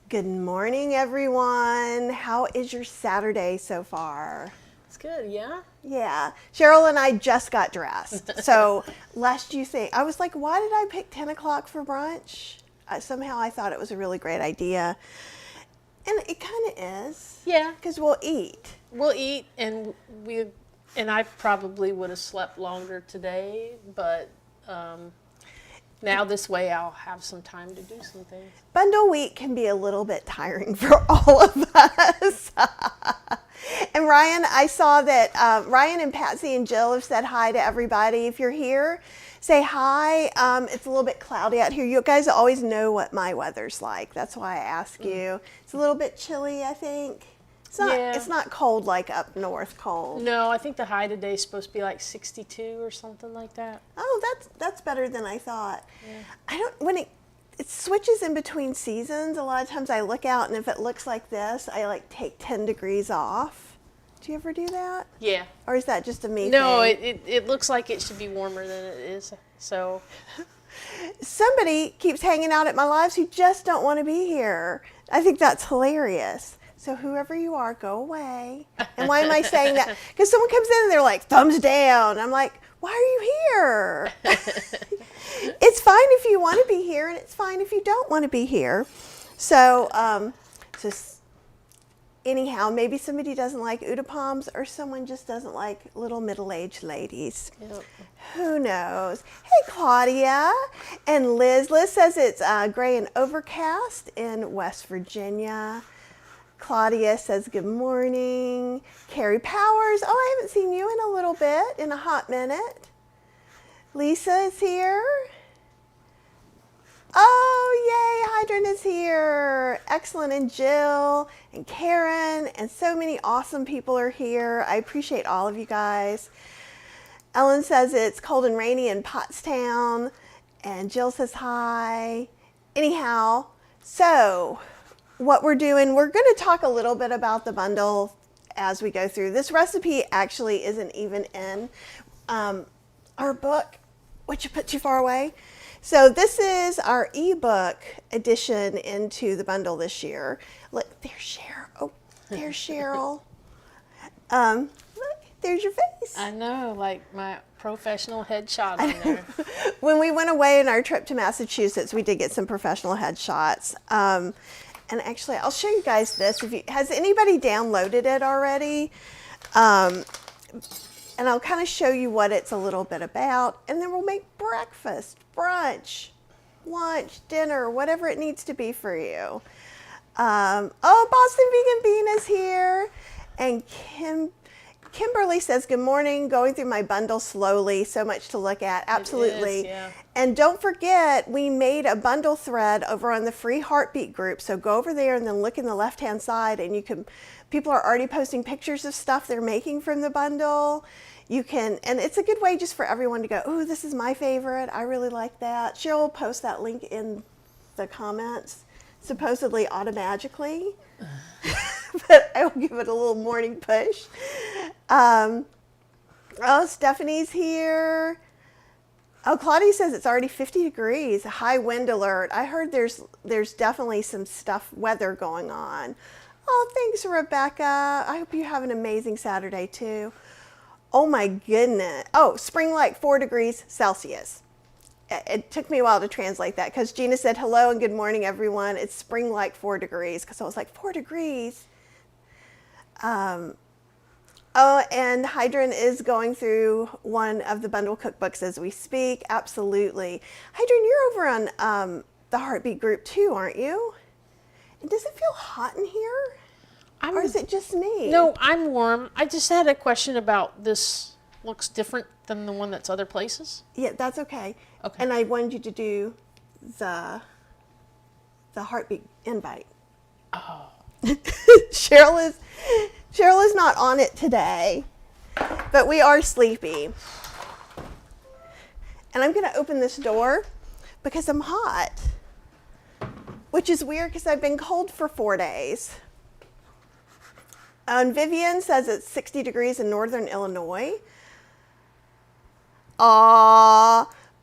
Good morning, everyone. How is your Saturday so far? It's good, yeah? Yeah. Cheryl and I just got dressed. So, lest you think, I was like, why did I pick 10 o'clock for brunch? Somehow I thought it was a really great idea. And it kind of is. Yeah. Because we'll eat. We'll eat, and I probably would have slept longer today, but now this way I'll have some time to do some things. Bundle week can be a little bit tiring for all of us. And Ryan, I saw that Ryan and Patsy and Jill have said hi to everybody. If you're here, say hi. It's a little bit cloudy out here. You guys always know what my weather's like. That's why I ask you. It's a little bit chilly, I think. It's not cold like up north cold. No, I think the high today is supposed to be like 62 or something like that. Oh, that's better than I thought. Yeah. When it switches in between seasons, a lot of times I look out and if it looks like this, I like take 10 degrees off. Do you ever do that? Yeah. Or is that just a me No, thing? it looks like it should be warmer than it is. So Somebody keeps hanging out at my lives who just don't want to be here. I think that's hilarious. So whoever you are, go away. And why am I saying that? Because someone comes in and they're like, thumbs down. I'm like, why are you here? It's fine if you want to be here, and it's fine if you don't want to be here. So, anyhow, maybe somebody doesn't like Udapams, or someone just doesn't like little middle-aged ladies. Yep. Who knows? Hey, Claudia and Liz. Liz says it's gray and overcast in West Virginia. Claudia says good morning. Carrie Powers. Oh, I haven't seen you in a little bit, in a hot minute. Lisa is here. Oh, yay, Hydran is here. Excellent. And Jill and Karen and so many awesome people are here. I appreciate all of you guys. Ellen says it's cold and rainy in Pottstown. And Jill says hi. Anyhow, so what we're doing, we're going to talk a little bit about the bundle as we go through. This recipe actually isn't even in our book, which you put too far away. So this is our ebook addition into the bundle this year. Look, there's Cheryl. Oh, there's Cheryl. Look, there's your face. I know, like my professional headshot on there. When we went away on our trip to Massachusetts, we did get some professional headshots. And actually, I'll show you guys this. Has anybody downloaded it already? And I'll kind of show you what it's a little bit about. And then we'll make breakfast, brunch, lunch, dinner, whatever it needs to be for you. Oh, Boston Vegan Bean is here. And Kimberly says, good morning, going through my bundle slowly, so much to look at. Absolutely. It is, yeah. And don't forget, we made a bundle thread over on the free heartbeat group. So go over there and then look in the left-hand side and people are already posting pictures of stuff they're making from the bundle. And it's a good way just for everyone to go, oh, this is my favorite. I really like that. Cheryl will post that link in the comments, supposedly automatically. But I will give it a little morning push. Oh, Stephanie's here. Oh, Claudia says it's already 50 degrees, a high wind alert. I heard there's definitely some weather going on. Oh, thanks, Rebecca. I hope you have an amazing Saturday, too. Oh, my goodness. Oh, spring like 4 degrees Celsius. It took me a while to translate that because Gina said, hello and good morning, everyone. It's spring like 4 degrees because I was like, 4 degrees. Oh, and Hydran is going through one of the bundle cookbooks as we speak. Absolutely. Hydran, you're over on the Heartbeat group too, aren't you? And does it feel hot in here? Or is it just me? No, I'm warm. I just had a question about this. Looks different than the one that's other places. Yeah, that's okay. Okay. And I wanted you to do the Heartbeat invite. Oh. Cheryl is not on it today, but we are sleepy. And I'm going to open this door because I'm hot, which is weird because I've been cold for 4 days. And Vivian says it's 60 degrees in northern Illinois.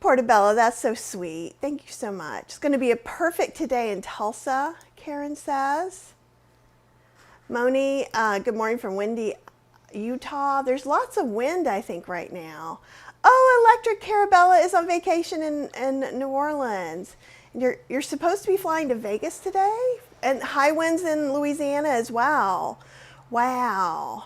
Portobello, that's so sweet. Thank you so much. It's going to be a perfect today in Tulsa, Karen says. Moni, good morning from windy Utah. There's lots of wind, I think, right now. Oh, Electric Carabella is on vacation in New Orleans. You're supposed to be flying to Vegas today? And high winds in Louisiana as well. Wow.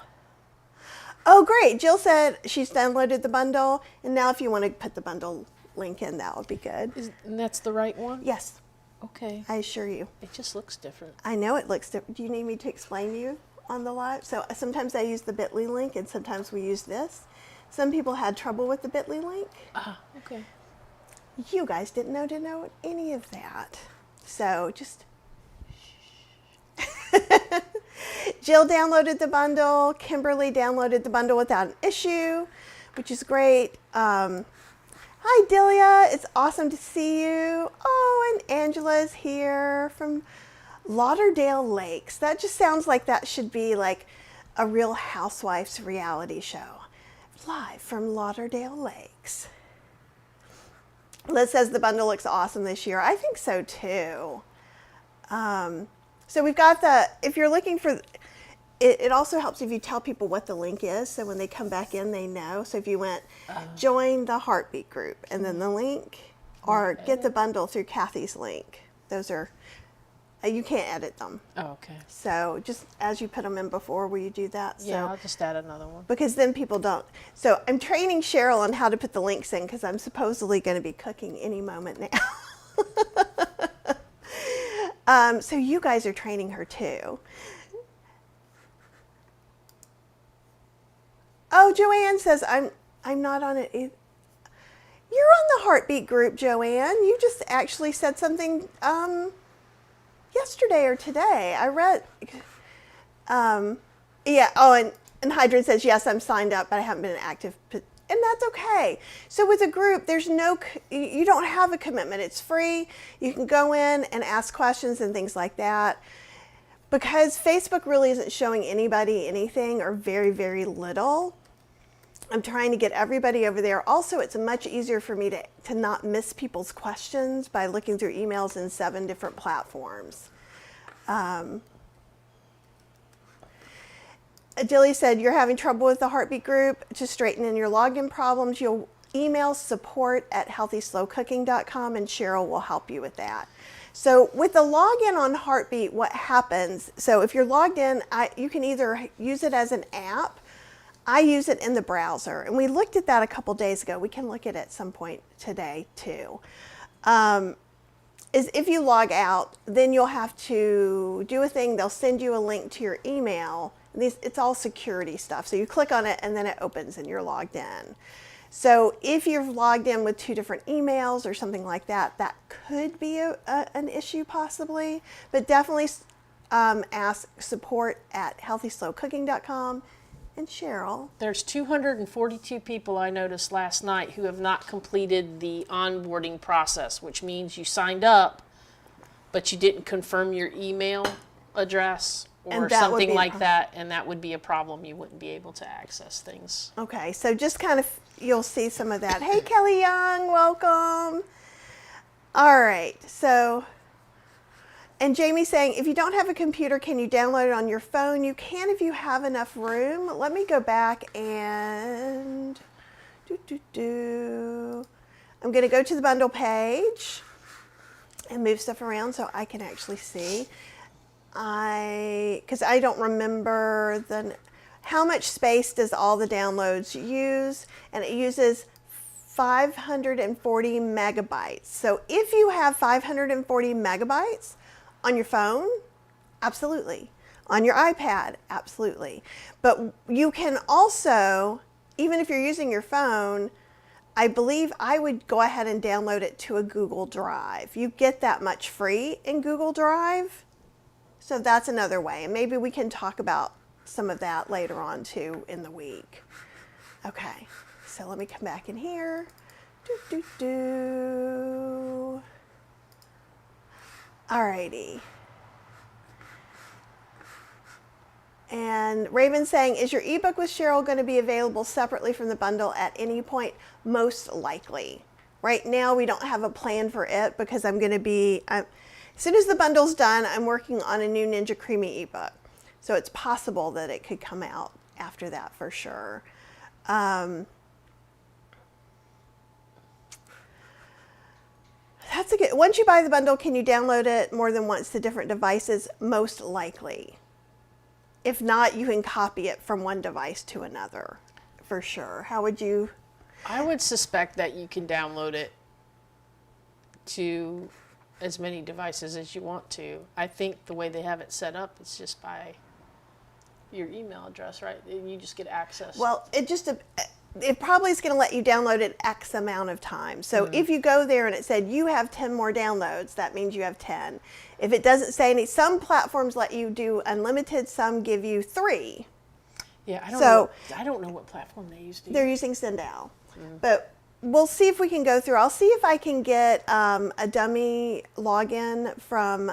Oh, great. Jill said she's downloaded the bundle. And now if you want to put the bundle link in, that would be good. And that's the right one? Yes. Okay. I assure you. It just looks different. I know it looks different. Do you need me to explain to you on the live? So sometimes I use the bit.ly link and sometimes we use this. Some people had trouble with the bit.ly link. Ah, okay. You guys didn't know any of that. So just Jill downloaded the bundle. Kimberly downloaded the bundle without an issue, which is great. Hi, Delia. It's awesome to see you. Oh, and Angela's here from Lauderdale Lakes. That just sounds like that should be like a Real Housewives reality show. Live from Lauderdale Lakes. Liz says the bundle looks awesome this year. I think so too. So we've got if you're looking for, it also helps if you tell people what the link is. So when they come back in, they know. So if you went join the heartbeat group and then the link, or get the bundle through Kathy's link. Those are, you can't edit them. Oh, okay. So just as you put them in before, will you do that? Yeah, So, I'll just add another one. because then people don't. So I'm training Cheryl on how to put the links in because I'm supposedly going to be cooking any moment now. So you guys are training her too. Oh, Joanne says, I'm not on it either. You're on the heartbeat group, Joanne. You just actually said something yesterday or today. I read, yeah, oh, and Hydra says, yes, I'm signed up, but I haven't been active, and that's okay. So with a group, you don't have a commitment. It's free. You can go in and ask questions and things like that. Because Facebook really isn't showing anybody anything or very, very little, I'm trying to get everybody over there. Also, it's much easier for me to not miss people's questions by looking through emails in 7 different platforms. Dilly said, you're having trouble with the heartbeat group. To straighten in your login problems, you'll email support@healthyslowcooking.com and Cheryl will help you with that. So with the login on Heartbeat, what happens, so if you're logged in, you can either use it as an app. I use it in the browser, and we looked at that a couple days ago. We can look at it at some point today too. Is if you log out, then you'll have to do a thing. They'll send you a link to your email. It's all security stuff. So you click on it and then it opens and you're logged in. So if you've logged in with 2 different emails or something like that, that could be an issue possibly, but definitely ask support@healthyslowcooking.com and Cheryl. There's 242 people I noticed last night who have not completed the onboarding process, which means you signed up, but you didn't confirm your email address or something like that, and that would be a problem. You wouldn't be able to access things. Okay, so just kind of, you'll see some of that. Hey, Kelly Young, welcome. All right, so, and Jamie's saying, if you don't have a computer, can you download it on your phone? You can if you have enough room. Let me go back and I'm going to go to the bundle page and move stuff around so I can actually see. Because I don't remember how much space does all the downloads use, and it uses 540 megabytes. So if you have 540 megabytes on your phone, absolutely. On your iPad, absolutely. But you can also, even if you're using your phone, I believe I would go ahead and download it to a Google Drive. You get that much free in Google Drive. So that's another way. And maybe we can talk about some of that later on too in the week. Okay, so let me come back in here. Alrighty. And Raven's saying, is your ebook with Cheryl going to be available separately from the bundle at any point? Most likely. Right now, we don't have a plan for it because I'm going to be, as soon as the bundle's done, I'm working on a new Ninja Creamy ebook. So it's possible that it could come out after that for sure. That's a good, once you buy the bundle, can you download it more than once to different devices? Most likely. If not, you can copy it from one device to another, for sure. How would you? I would suspect that you can download it to as many devices as you want to. I think the way they have it set up, it's just by your email address, right? And you just get access. Well, it probably is going to let you download it X amount of time. So if you go there and it said you have 10 more downloads, that means you have 10. If it doesn't say any, some platforms let you do unlimited, some give you 3. Yeah, I don't know what platform they use. They're using Sendao. But we'll see if we can go through. I'll see if I can get a dummy login from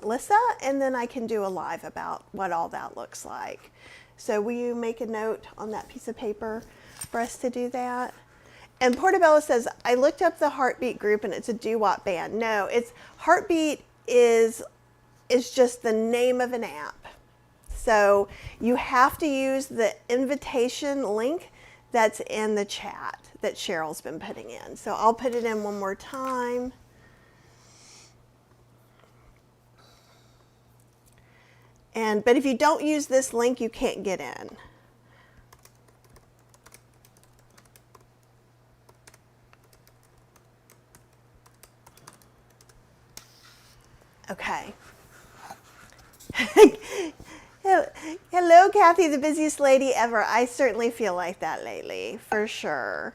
Lissa, and then I can do a live about what all that looks like. So will you make a note on that piece of paper for us to do that? And Portobello says, I looked up the Heartbeat group and it's a doo-wop band. No, it's Heartbeat is just the name of an app. So you have to use the invitation link that's in the chat that Cheryl's been putting in. So I'll put it in one more time. But if you don't use this link, you can't get in. Okay. Hello, Kathy, the busiest lady ever. I certainly feel like that lately, for sure.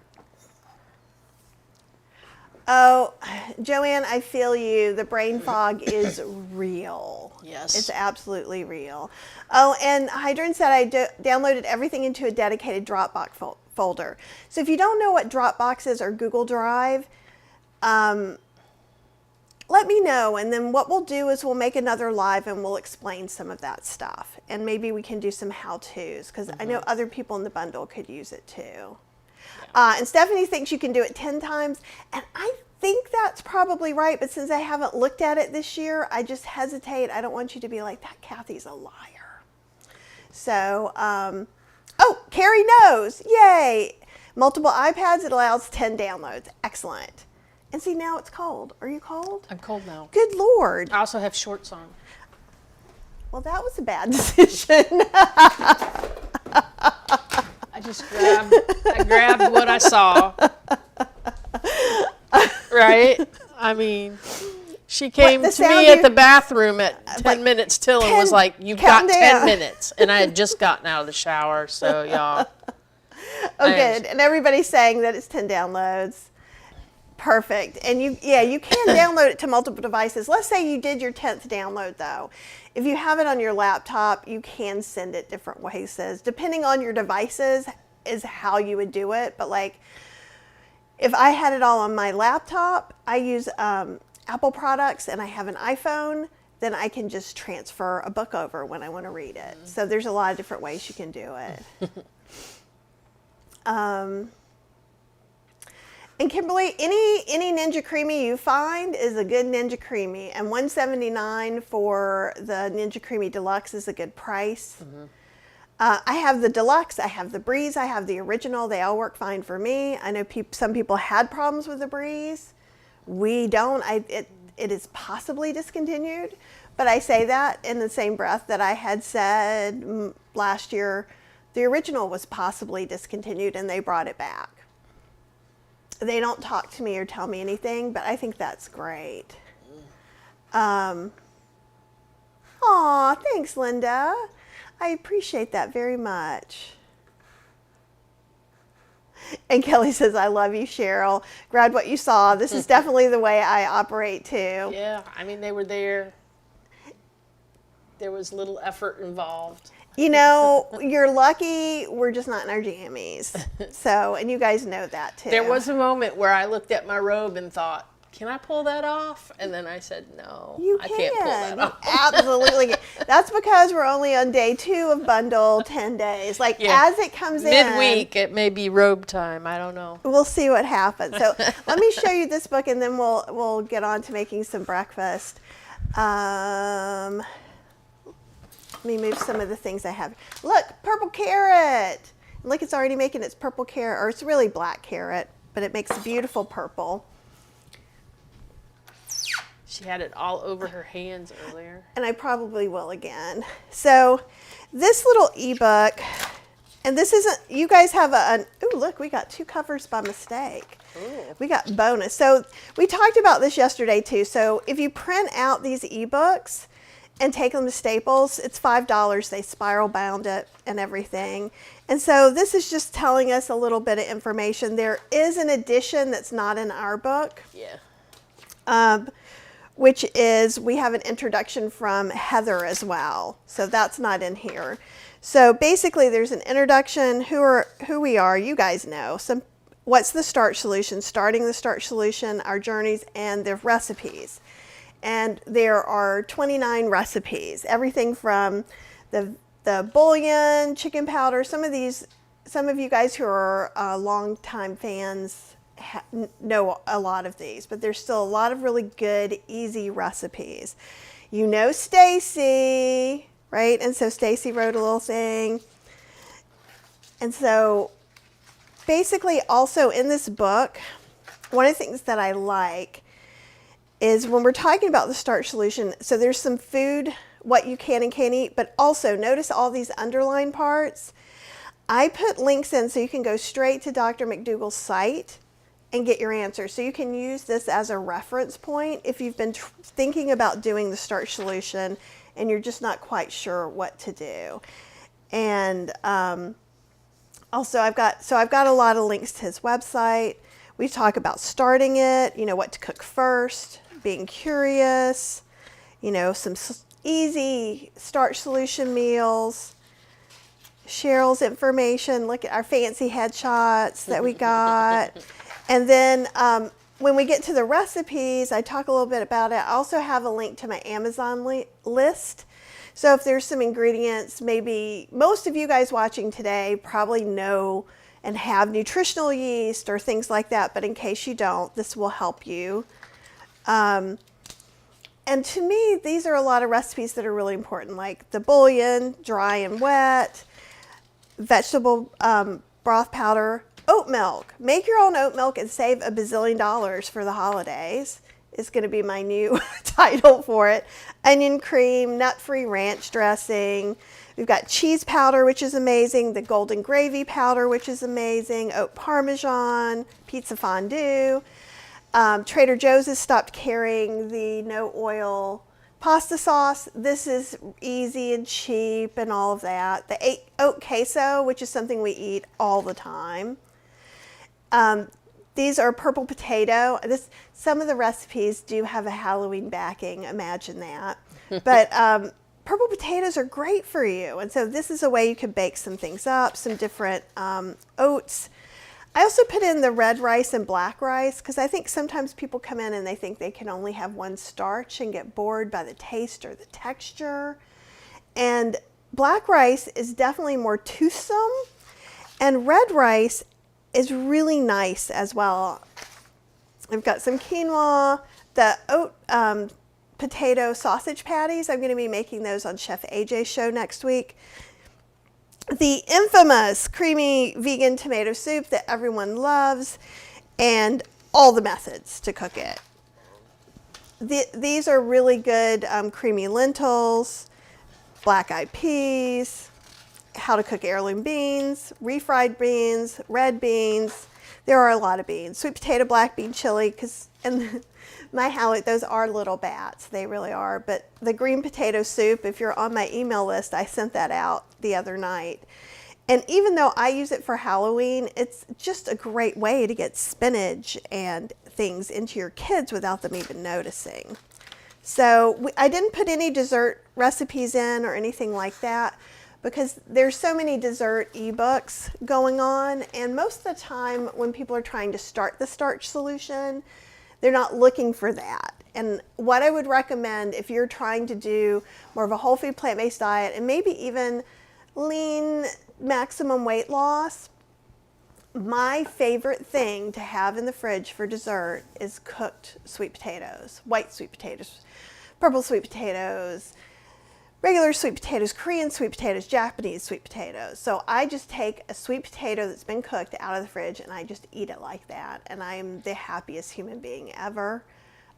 Oh, Joanne, I feel you. The brain fog is real. Yes. It's absolutely real. Oh, and Hydron said I downloaded everything into a dedicated Dropbox folder. So if you don't know what Dropbox is or Google Drive, let me know, and then what we'll do is we'll make another live and we'll explain some of that stuff. And maybe we can do some how-tos, because I know other people in the bundle could use it too. Yeah. And Stephanie thinks you can do it 10 times, and I think that's probably right, but since I haven't looked at it this year, I just hesitate. I don't want you to be like, that Kathy's a liar. So, oh, Carrie knows, yay. Multiple iPads, it allows 10 downloads, excellent. And see, now it's cold. Are you cold? I'm cold now. Good Lord. I also have shorts on. Well, that was a bad decision. I just grabbed what I saw. Right? I mean, she came to me at the bathroom at 10 minutes till and was like, you've got 10 minutes. And I had just gotten out of the shower, so y'all. Oh, good. And everybody's saying that it's 10 downloads. Perfect. And you can download it to multiple devices. Let's say you did your 10th download though. If you have it on your laptop, you can send it different ways. Depending on your devices is how you would do it. But like, if I had it all on my laptop, I use Apple products and I have an iPhone, then I can just transfer a book over when I want to read it. So there's a lot of different ways you can do it. And Kimberly, any Ninja Creamy you find is a good Ninja Creamy, and $179 for the Ninja Creamy Deluxe is a good price. I have the Deluxe, I have the Breeze, I have the Original. They all work fine for me. I know some people had problems with the Breeze. We don't. It is possibly discontinued, but I say that in the same breath that I had said last year the Original was possibly discontinued and they brought it back. They don't talk to me or tell me anything, but I think that's great. Aw, thanks, Linda. I appreciate that very much. And Kelly says, I love you, Cheryl. Glad what you saw. This is definitely the way I operate too. Yeah, I mean, they were there. There was little effort involved. You know, you're lucky we're just not in our jammies. So, and you guys know that too. There was a moment where I looked at my robe and thought, can I pull that off? And then I said, no, You I can't pull that You off. absolutely can. That's because we're only on day 2 of bundle 10 days. Like Yeah. as it comes in. Midweek, it may be robe time. I don't know. We'll see what happens. So let me show you this book, and then we'll get on to making some breakfast. Let me move some of the things I have. Look, purple carrot. Look, it's already making its purple carrot, or it's really black carrot, but it makes a beautiful purple. She had it all over her hands earlier. And I probably will again. So this little ebook, and this isn't, you guys have ooh, look, we got 2 covers by mistake. Ooh. We got bonus. So we talked about this yesterday too. So if you print out these ebooks and take them to Staples, it's $5. They spiral bound it and everything. And so this is just telling us a little bit of information. There is an edition that's not in our book. Yeah. Which is, we have an introduction from Heather as well. So that's not in here. So basically there's an introduction, who we are, you guys know. What's the starch solution, starting the starch solution, our journeys, and the recipes. And there are 29 recipes, everything from the bouillon, chicken powder. Some of you guys who are longtime fans know a lot of these, but there's still a lot of really good, easy recipes. You know Stacy, right? And so Stacy wrote a little thing. And so basically also in this book, one of the things that I like is when we're talking about the starch solution, so there's some food, what you can and can't eat, but also notice all these underlined parts. I put links in so you can go straight to Dr. McDougall's site and get your answer. So you can use this as a reference point if you've been thinking about doing the starch solution and you're just not quite sure what to do. And also I've got a lot of links to his website. We talk about starting it, what to cook first, being curious, some easy starch solution meals. Cheryl's information, look at our fancy headshots that we got. And then when we get to the recipes, I talk a little bit about it. I also have a link to my Amazon list. So if there's some ingredients, maybe most of you guys watching today probably know and have nutritional yeast or things like that. But in case you don't, this will help you. And to me, these are a lot of recipes that are really important, like the bouillon, dry and wet, vegetable broth powder, oat milk. Make your own oat milk and save $1 bazillion for the holidays. Is going to be my new title for it. Onion cream, nut-free ranch dressing. We've got cheese powder, which is amazing. The golden gravy powder, which is amazing. Oat parmesan, pizza fondue. Trader Joe's has stopped carrying the no oil pasta sauce. This is easy and cheap and all of that. The oat queso, which is something we eat all the time. These are purple potato. Some of the recipes do have a Halloween backing, imagine that. But purple potatoes are great for you. And so this is a way you can bake some things up, some different oats. I also put in the red rice and black rice because I think sometimes people come in and they think they can only have one starch and get bored by the taste or the texture. And black rice is definitely more toothsome, and red rice is really nice as well. I've got some quinoa, the oat potato sausage patties. I'm going to be making those on Chef AJ's show next week. The infamous creamy vegan tomato soup that everyone loves, and all the methods to cook it. These are really good creamy lentils, black-eyed peas, how to cook heirloom beans, refried beans, red beans. There are a lot of beans. Sweet potato, black bean chili, and my Halloween, those are little bats. They really are. But the green potato soup, if you're on my email list, I sent that out the other night. And even though I use it for Halloween, it's just a great way to get spinach and things into your kids without them even noticing. So I didn't put any dessert recipes in or anything like that, because there's so many dessert ebooks going on, and most of the time when people are trying to start the starch solution, They're not looking for that. And what I would recommend if you're trying to do more of a whole food plant-based diet and maybe even lean maximum weight loss, my favorite thing to have in the fridge for dessert is cooked sweet potatoes, white sweet potatoes, purple sweet potatoes, regular sweet potatoes, Korean sweet potatoes, Japanese sweet potatoes. So I just take a sweet potato that's been cooked out of the fridge and I just eat it like that. And I'm the happiest human being ever.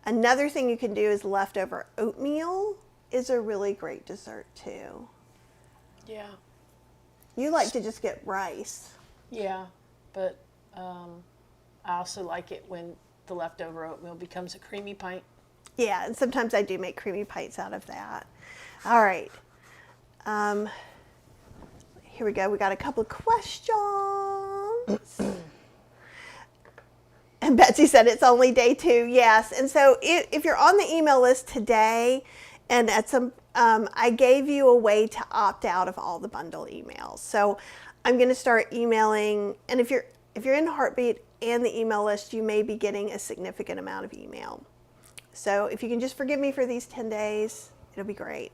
Another thing you can do is leftover oatmeal is a really great dessert too. Yeah. You like to just get rice. Yeah, but I also like it when the leftover oatmeal becomes a creamy pint. Yeah, and sometimes I do make creamy pints out of that. All right. Here we go. We got a couple of questions. And Betsy said it's only day 2. Yes. And so if you're on the email list today, and at some, I gave you a way to opt out of all the bundle emails. So I'm going to start emailing. And if you're in Heartbeat and the email list, you may be getting a significant amount of email. So if you can just forgive me for these 10 days, it'll be great.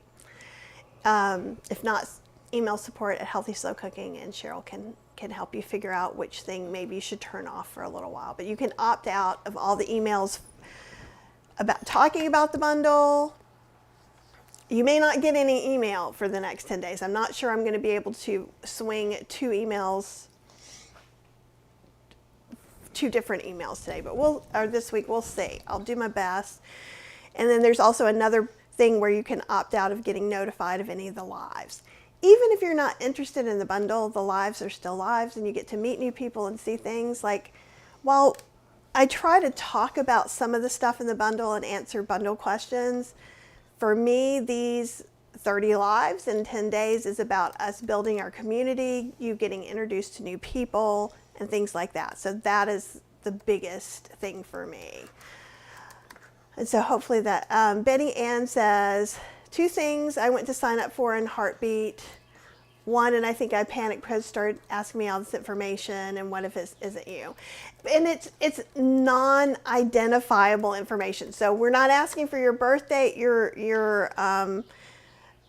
If not, email support at Healthy Slow Cooking, and Cheryl can help you figure out which thing maybe you should turn off for a little while. But you can opt out of all the emails about talking about the bundle. You may not get any email for the next 10 days. I'm not sure I'm going to be able to swing 2 different emails today, but or this week, we'll see. I'll do my best. And then there's also another thing where you can opt out of getting notified of any of the lives. Even if you're not interested in the bundle, the lives are still lives and you get to meet new people and see things. Like, while I try to talk about some of the stuff in the bundle and answer bundle questions, for me, these 30 lives in 10 days is about us building our community, you getting introduced to new people, and things like that. So that is the biggest thing for me. And so hopefully that, Betty Ann says, 2 things I went to sign up for in Heartbeat. 1, and I think I panicked because started asking me all this information, and what if it isn't you? And it's non-identifiable information. So we're not asking for your birth date, your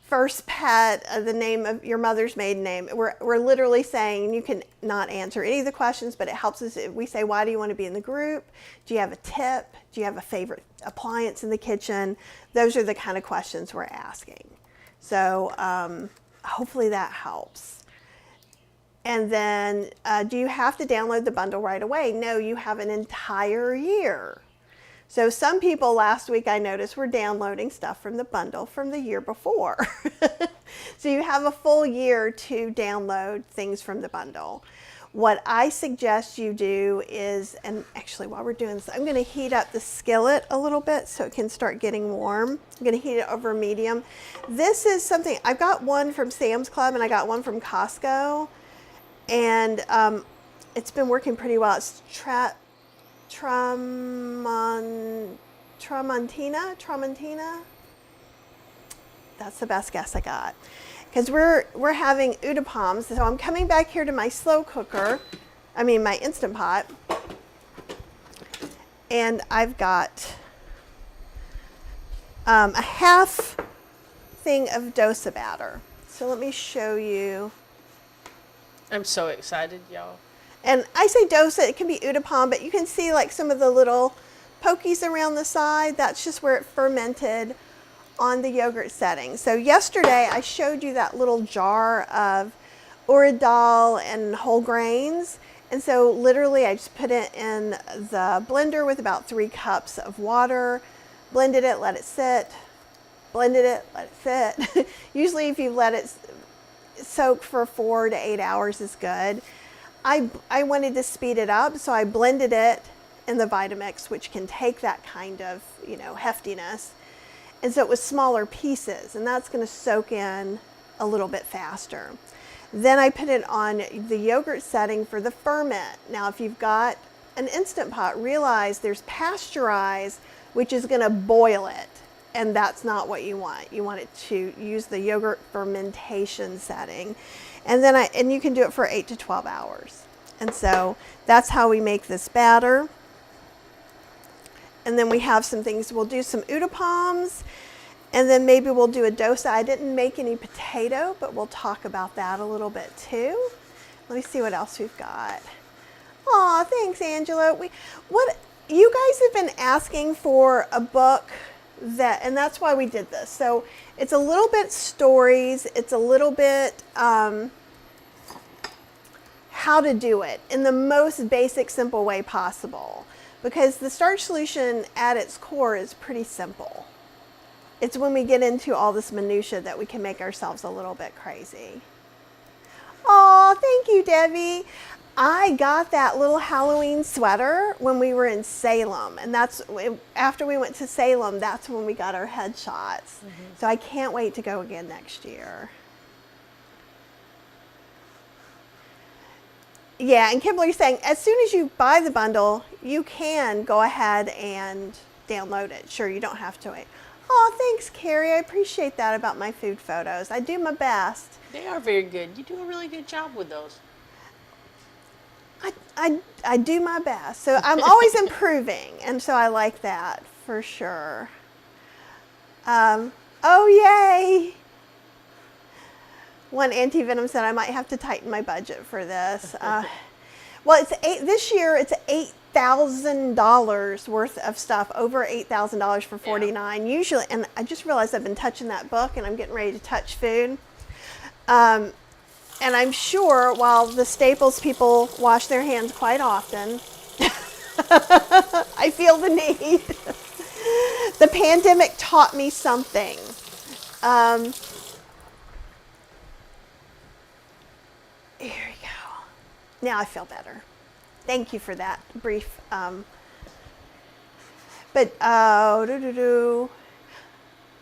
first pet, the name of your mother's maiden name. We're literally saying you can not answer any of the questions, but it helps us if we say, why do you want to be in the group? Do you have a tip? Do you have a favorite appliance in the kitchen? Those are the kind of questions we're asking. So hopefully that helps. And then, do you have to download the bundle right away? No, you have an entire year. So some people last week I noticed were downloading stuff from the bundle from the year before. So you have a full year to download things from the bundle. What I suggest you do is, and actually while we're doing this, I'm going to heat up the skillet a little bit so it can start getting warm. I'm going to heat it over medium. This is something, I've got one from Sam's Club and I got one from Costco, and it's been working pretty well. It's Tramontina. That's the best guess I got. Because we're having utapams, so I'm coming back here to my slow cooker, my Instant Pot, and I've got a half thing of Dosa batter. So let me show you. I'm so excited, y'all. And I say Dosa, it can be utapam, but you can see like some of the little pokies around the side. That's just where it fermented on the yogurt setting. So yesterday I showed you that little jar of uridal and whole grains. And so literally I just put it in the blender with about 3 cups of water, blended it, let it sit, blended it, let it sit. Usually if you let it soak for 4 to 8 hours is good. I wanted to speed it up, so I blended it in the Vitamix, which can take that kind of, heftiness. And so it was smaller pieces, and that's going to soak in a little bit faster. Then I put it on the yogurt setting for the ferment. Now, if you've got an Instant Pot, realize there's pasteurized, which is going to boil it, and that's not what you want. You want it to use the yogurt fermentation setting. And then and you can do it for 8 to 12 hours. And so that's how we make this batter. And then we have some things. We'll do some utapams, and then maybe we'll do a dosa. I didn't make any potato, but we'll talk about that a little bit too. Let me see what else we've got. Aw, thanks, Angela. What you guys have been asking for a book and that's why we did this. So it's a little bit stories. It's a little bit how to do it in the most basic, simple way possible. Because the starch solution at its core is pretty simple. It's when we get into all this minutia that we can make ourselves a little bit crazy. Oh, thank you, Debbie. I got that little Halloween sweater when we were in Salem. And after we went to Salem, that's when we got our headshots. So I can't wait to go again next year. Yeah, and Kimberly's saying, as soon as you buy the bundle, you can go ahead and download it. Sure, you don't have to wait. Oh, thanks, Carrie. I appreciate that about my food photos. I do my best. They are very good. You do a really good job with those. I do my best. So I'm always improving, and so I like that for sure. Oh, yay. One anti-venom said I might have to tighten my budget for this. Well, this year it's $8,000 worth of stuff, over $8,000 for $49. Usually, and I just realized I've been touching that book, and I'm getting ready to touch food. And I'm sure while the Staples people wash their hands quite often, I feel the need. The pandemic taught me something. Here we go. Now I feel better. Thank you for that brief.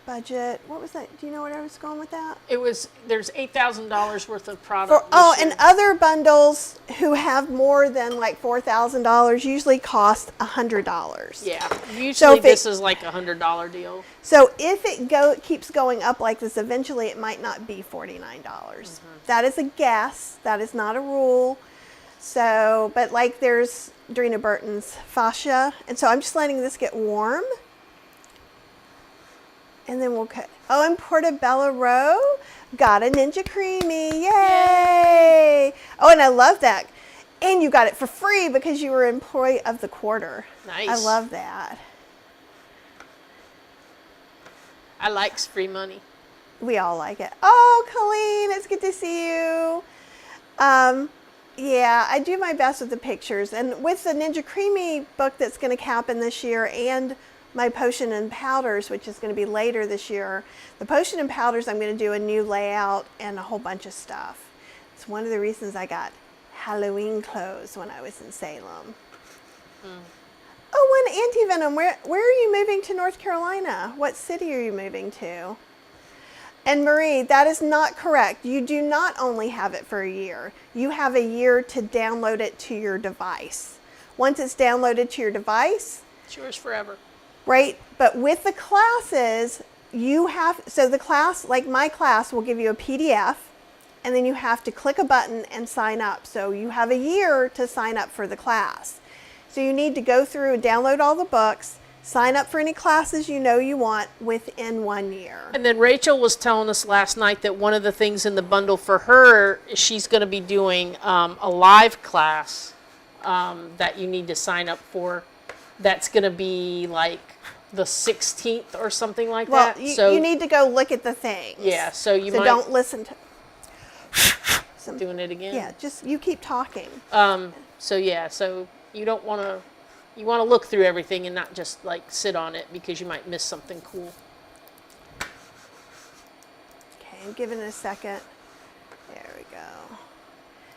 Budget. What was that? Do you know where I was going with that? There's $8,000 worth of product. And other bundles who have more than like $4,000 usually cost $100. Yeah. Usually this is like a $100 deal. So if it keeps going up like this, eventually it might not be $49. That is a guess. That is not a rule. So, but like there's Drina Burton's fascia, and so I'm just letting this get warm. And then we'll cut. Oh, and Portobello Row got a Ninja Creamy. Yay! Oh, and I love that. And you got it for free because you were Employee of the Quarter. Nice. I love that. I like free money. We all like it. Oh, Colleen, it's good to see you. Yeah, I do my best with the pictures. And with the Ninja Creamy book that's going to happen this year, and my potion and powders, which is going to be later this year. The potion and powders, I'm going to do a new layout and a whole bunch of stuff. It's one of the reasons I got Halloween clothes when I was in Salem. Oh, and anti-venom, where are you moving to North Carolina? What city are you moving to? And Marie, that is not correct. You do not only have it for a year. You have a year to download it to your device. Once it's downloaded to your device, it's yours forever. Right? But with the classes, so the class, like my class, will give you a PDF, and then you have to click a button and sign up. So you have a year to sign up for the class. So you need to go through and download all the books, sign up for any classes you know you want within 1 year. And then Rachel was telling us last night that one of the things in the bundle for her, she's going to be doing a live class that you need to sign up for. That's going to be like the 16th or something like that. Well, you need to go look at the things. Yeah, so you might. So don't listen to. Doing it again? Yeah, just you keep talking. So you don't want to. You want to look through everything and not just like sit on it because you might miss something cool. Okay, I'm giving it a second. There we go.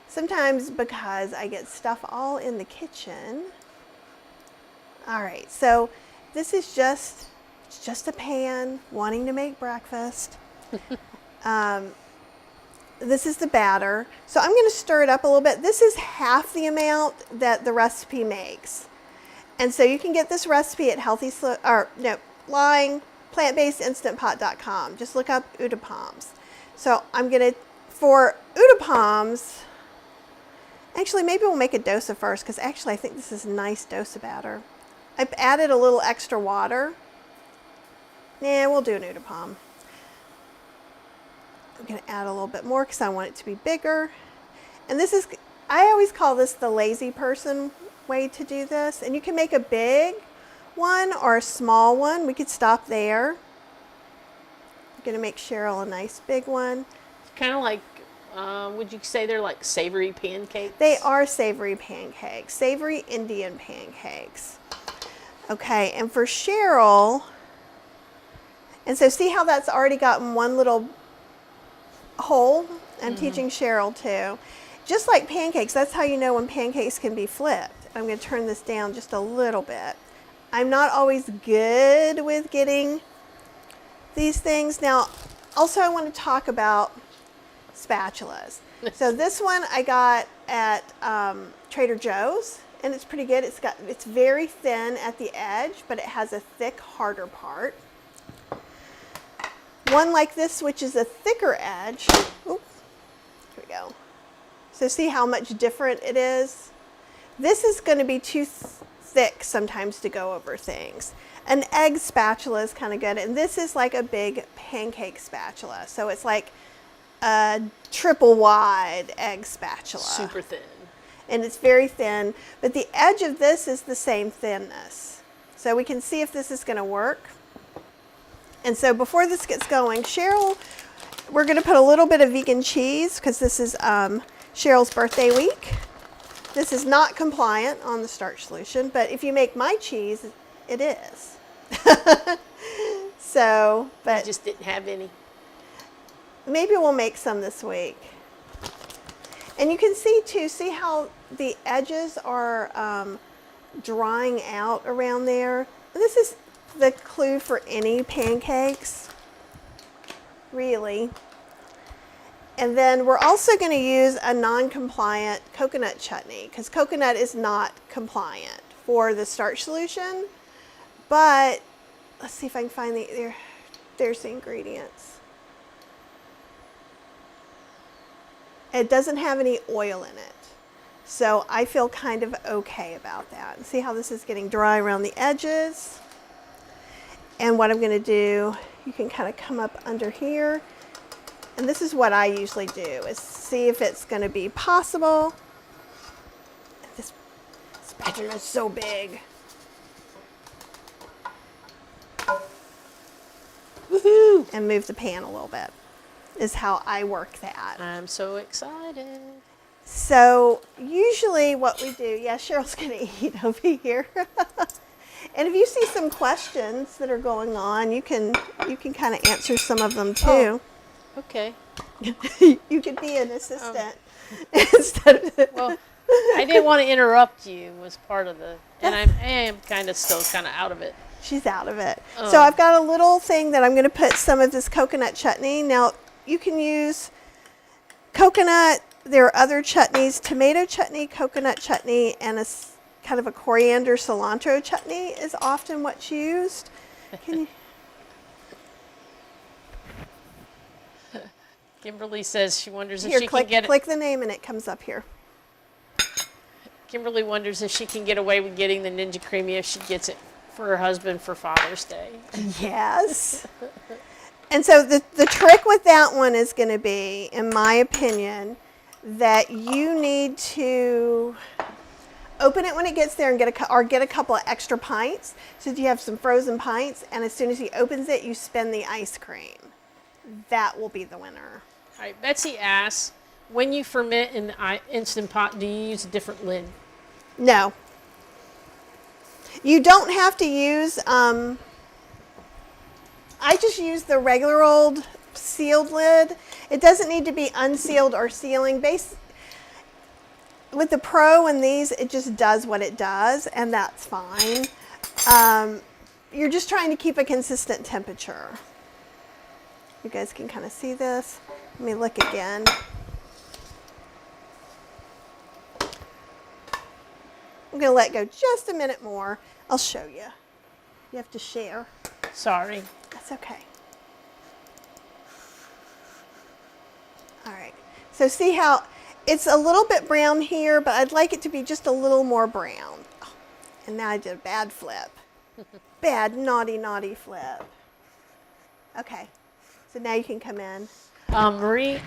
Sometimes because I get stuff all in the kitchen. All right, so this is just a pan wanting to make breakfast. This is the batter. So I'm going to stir it up a little bit. This is half the amount that the recipe makes. And so you can get this recipe at plant-based-instant-pot.com. Just look up utapams. So I'm going to, for utapams, actually maybe we'll make a dosa first because actually I think this is nice dosa batter. I've added a little extra water. Yeah, we'll do an noodle palm. I'm going to add a little bit more because I want it to be bigger. And this is, I always call this the lazy person way to do this. And you can make a big one or a small one. We could stop there. I'm going to make Cheryl a nice big one. Kind of like, would you say they're like savory pancakes? They are savory pancakes, savory Indian pancakes. Okay, and for Cheryl, and so see how that's already gotten one little hole? I'm teaching Cheryl too. Just like pancakes, that's how you know when pancakes can be flipped. I'm going to turn this down just a little bit. I'm not always good with getting these things. Now, also I want to talk about spatulas. So this one I got at Trader Joe's, and it's pretty good. It's very thin at the edge, but it has a thick, harder part. One like this, which is a thicker edge. Ooh, here we go. So see how much different it is? This is going to be too thick sometimes to go over things. An egg spatula is kind of good, and this is like a big pancake spatula. So it's like a triple wide egg spatula. Super thin. And it's very thin, but the edge of this is the same thinness. So we can see if this is going to work. And so before this gets going, Cheryl, we're going to put a little bit of vegan cheese because this is Cheryl's birthday week. This is not compliant on the starch solution, but if you make my cheese, it is. So, but I just didn't have any. maybe we'll make some this week. And you can see too, see how the edges are drying out around there. This is the clue for any pancakes, really. And then we're also going to use a non-compliant coconut chutney because coconut is not compliant for the starch solution. But let's see if I can find there's the ingredients. It doesn't have any oil in it. So I feel kind of okay about that. And see how this is getting dry around the edges? And what I'm going to do, you can kind of come up under here. And this is what I usually do, is see if it's going to be possible. This spatula is so big. Woohoo! And move the pan a little bit, is how I work that. I'm so excited. So usually what we do, yeah, Cheryl's going to eat over here. And if you see some questions that are going on, you can kind of answer some of them too. Oh, okay. You could be an assistant instead of. Well, I didn't want to interrupt you was part of the, and I am kind of still kind of out of it. She's out of it. So I've got a little thing that I'm going to put some of this coconut chutney. Now you can use coconut. There are other chutneys: tomato chutney, coconut chutney, and a kind of a coriander cilantro chutney is often what's used. Can you? Kimberly says she wonders Here, if she can get click the name and it comes up here. Kimberly wonders if she can get away with getting the Ninja Creamy if she gets it for her husband for Father's Day. Yes. And so the trick with that one is going to be, in my opinion, that you need to open it when it gets there and get a couple of extra pints. So you have some frozen pints, and as soon as he opens it, you spin the ice cream. That will be the winner. All right, Betsy asks, when you ferment in the Instant Pot, do you use a different lid? No. You don't have to use, I just use the regular old sealed lid. It doesn't need to be unsealed or sealing. With the Pro and these, it just does what it does, and that's fine. You're just trying to keep a consistent temperature. You guys can kind of see this. Let me look again. I'm going to let go just a minute more. I'll show you. You have to share. Sorry. That's okay. All right. So see how it's a little bit brown here, but I'd like it to be just a little more brown. Oh, And now I did a bad flip. Bad, naughty, naughty flip. Okay, so now you can come in. Marie,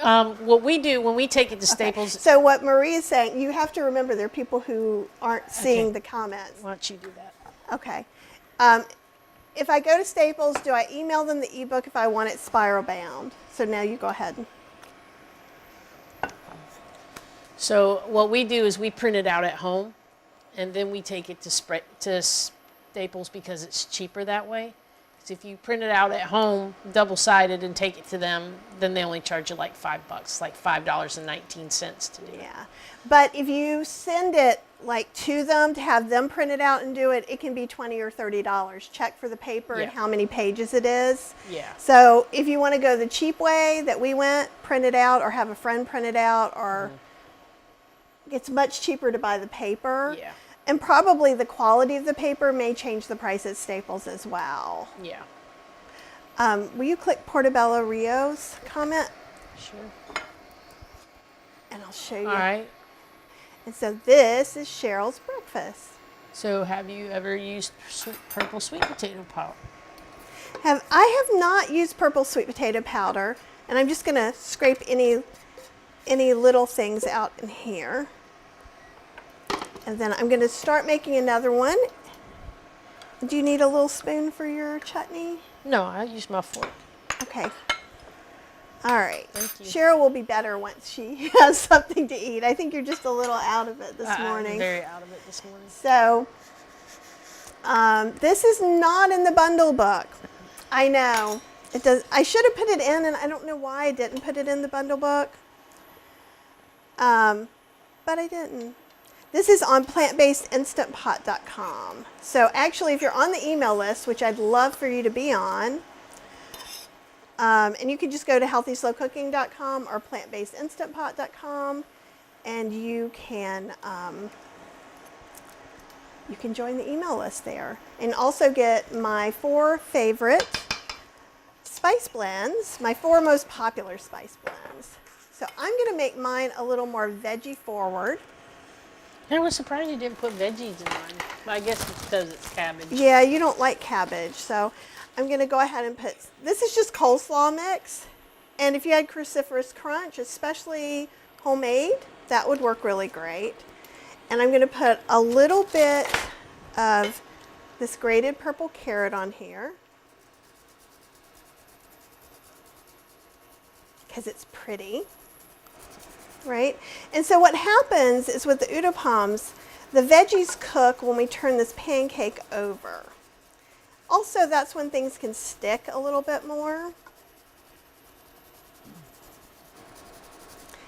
what we do when we take it to Staples. So what Marie is saying, you have to remember there are people who aren't seeing the comments. Why don't you do that? Okay. If I go to Staples, do I email them the ebook if I want it spiral bound? So now you go ahead. So what we do is we print it out at home, and then we take it to Staples because it's cheaper that way. Because if you print it out at home, double-sided, and take it to them, then they only charge you like $5, like $5.19 to do it. Yeah. But if you send it like to them to have them print it out and do it, it can be $20 or $30. Check for the paper and how many pages it is. Yeah. So if you want to go the cheap way that we went, print it out or have a friend print it out, or it's much cheaper to buy the paper. Yeah. And probably the quality of the paper may change the price at Staples as well. Yeah. Will you click Portobello Rio's comment? Sure. And I'll show you. All right. And so this is Cheryl's breakfast. So have you ever used purple sweet potato powder? I have not used purple sweet potato powder, and I'm just going to scrape any little things out in here. And then I'm going to start making another one. Do you need a little spoon for your chutney? No, I use my fork. Okay. All right. Thank you. Cheryl will be better once she has something to eat. I think you're just a little out of it this morning. I'm very out of it this morning. So, this is not in the bundle book. I know. It does. I should have put it in, and I don't know why I didn't put it in the bundle book. But I didn't. This is on plantbasedinstantpot.com. So actually, if you're on the email list, which I'd love for you to be on, and you can just go to healthyslowcooking.com or plantbasedinstantpot.com, and you can join the email list there, and also get my 4 favorite spice blends, my 4 most popular spice blends. So I'm going to make mine a little more veggie forward. I was surprised you didn't put veggies in mine, but I guess it's because it's cabbage. Yeah, you don't like cabbage, so I'm going to go ahead and put, this is just coleslaw mix, and if you had cruciferous crunch, especially homemade, that would work really great. And I'm going to put a little bit of this grated purple carrot on here, because it's pretty. Right? And so what happens is with the utapams, the veggies cook when we turn this pancake over. Also, that's when things can stick a little bit more.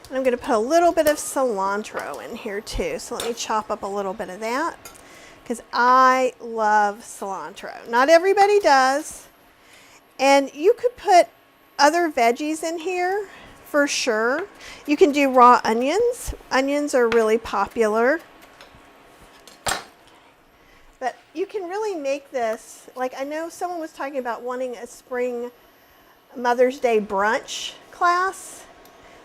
And I'm going to put a little bit of cilantro in here too. So let me chop up a little bit of that, because I love cilantro. Not everybody does. And you could put other veggies in here. For sure. You can do raw onions. Onions are really popular. But you can really make this, like I know someone was talking about wanting a spring Mother's Day brunch class.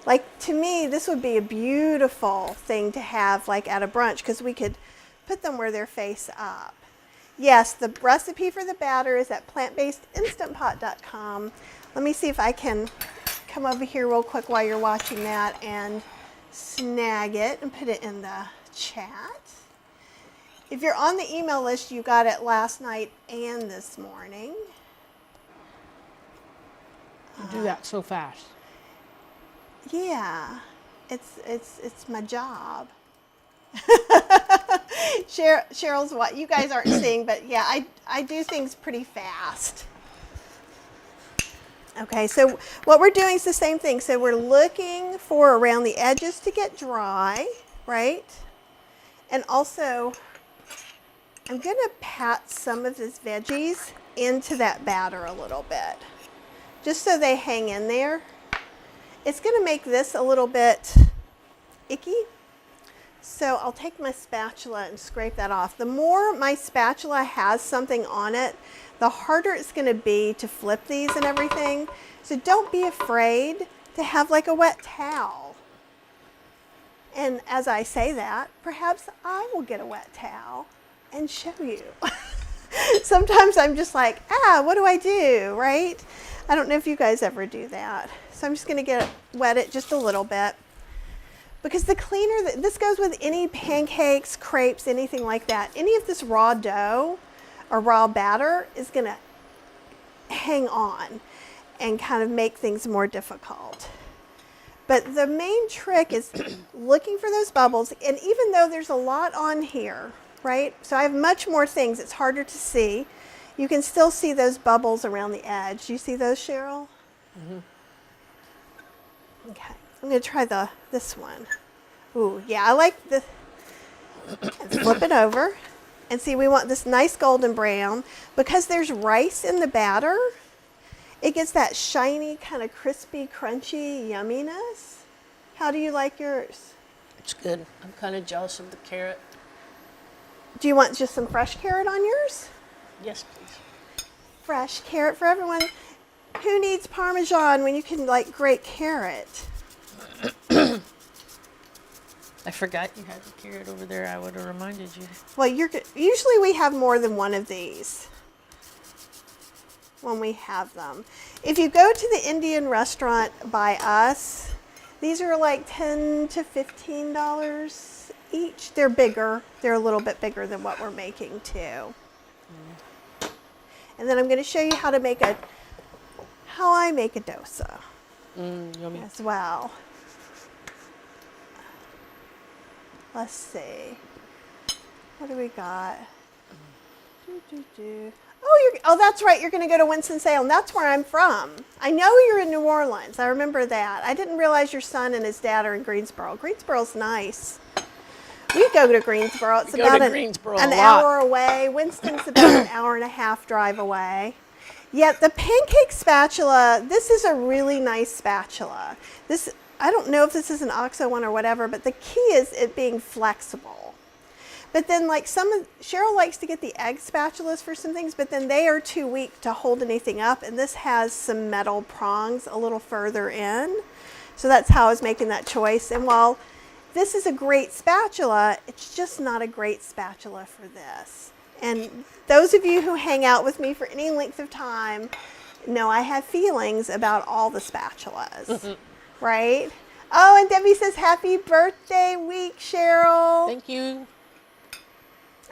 Like to me, this would be a beautiful thing to have like at a brunch, because we could put them where they're face up. Yes, the recipe for the batter is at plantbasedinstantpot.com. Let me see if I can come over here real quick while you're watching that and snag it and put it in the chat. If you're on the email list, you got it last night and this morning. You do that so fast. Yeah, it's my job. Cheryl's what you guys aren't seeing, but yeah, I do things pretty fast. Okay, so what we're doing is the same thing. So we're looking for around the edges to get dry, right? And also, I'm going to pat some of these veggies into that batter a little bit, just so they hang in there. It's going to make this a little bit icky. So I'll take my spatula and scrape that off. The more my spatula has something on it, the harder it's going to be to flip these and everything. So don't be afraid to have like a wet towel. And as I say that, perhaps I will get a wet towel and show you. Sometimes I'm just like, what do I do, right? I don't know if you guys ever do that. So I'm just going to wet it just a little bit. Because the cleaner, this goes with any pancakes, crepes, anything like that. Any of this raw dough or raw batter is going to hang on and kind of make things more difficult. But the main trick is looking for those bubbles. And even though there's a lot on here, right? So I have much more things. It's harder to see. You can still see those bubbles around the edge. Do you see those, Cheryl? Mm-hmm. Okay. I'm going to try this one. Ooh, yeah, I like this. Flip it over. And see, we want this nice golden brown. Because there's rice in the batter, it gets that shiny, kind of crispy, crunchy yumminess. How do you like yours? It's good. I'm kind of jealous of the carrot. Do you want just some fresh carrot on yours? Yes, please. Fresh carrot for everyone. Who needs Parmesan when you can like grate carrot? I forgot you had the carrot over there. I would have reminded you. Well, usually we have more than one of these when we have them. If you go to the Indian restaurant by us, these are like $10 to $15 each. They're bigger. They're a little bit bigger than what we're making too. Mm. And then I'm going to show you how I make a dosa yummy. as well. Let's see. What do we got? Oh, that's right. You're going to go to Winston-Salem. That's where I'm from. I know you're in New Orleans. I remember that. I didn't realize your son and his dad are in Greensboro. Greensboro's nice. We go to Greensboro. It's about an hour away. Winston's about an hour and a half drive away. Yet the pancake spatula, this is a really nice spatula. I don't know if this is an OXO one or whatever, but the key is it being flexible. But then like Cheryl likes to get the egg spatulas for some things, but then they are too weak to hold anything up. And this has some metal prongs a little further in. So that's how I was making that choice. And while this is a great spatula, it's just not a great spatula for this. And those of you who hang out with me for any length of time know I have feelings about all the spatulas. Right? Oh, and Debbie says, happy birthday week, Cheryl. Thank you.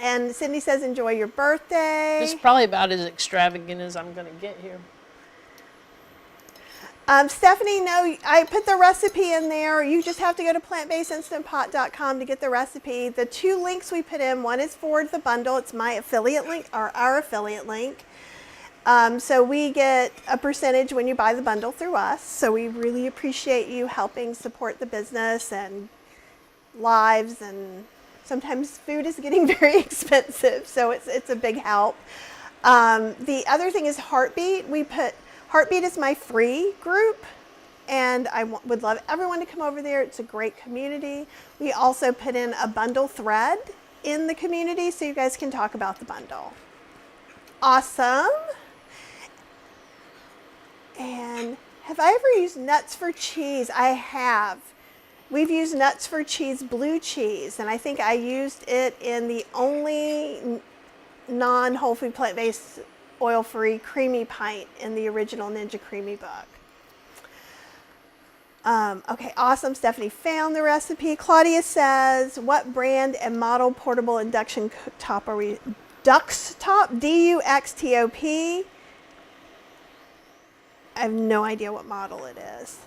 And Cindy says, enjoy your birthday. This is probably about as extravagant as I'm going to get here. Stephanie, no, I put the recipe in there. You just have to go to plantbasedinstantpot.com to get the recipe. The two links we put in, one is for the bundle. It's my affiliate link, or our affiliate link. So we get a percentage when you buy the bundle through us. So we really appreciate you helping support the business and lives. And sometimes food is getting very expensive, so it's a big help. The other thing is Heartbeat. Heartbeat is my free group, and I would love everyone to come over there. It's a great community. We also put in a bundle thread in the community so you guys can talk about the bundle. Awesome. And have I ever used nuts for cheese? I have. We've used nuts for cheese, blue cheese, and I think I used it in the only non-whole food plant-based oil-free creamy pint in the original Ninja Creamy book. Okay, awesome. Stephanie found the recipe. Claudia says, what brand and model portable induction cooktop are we? Duxtop, D-U-X-T-O-P. I have no idea what model it is.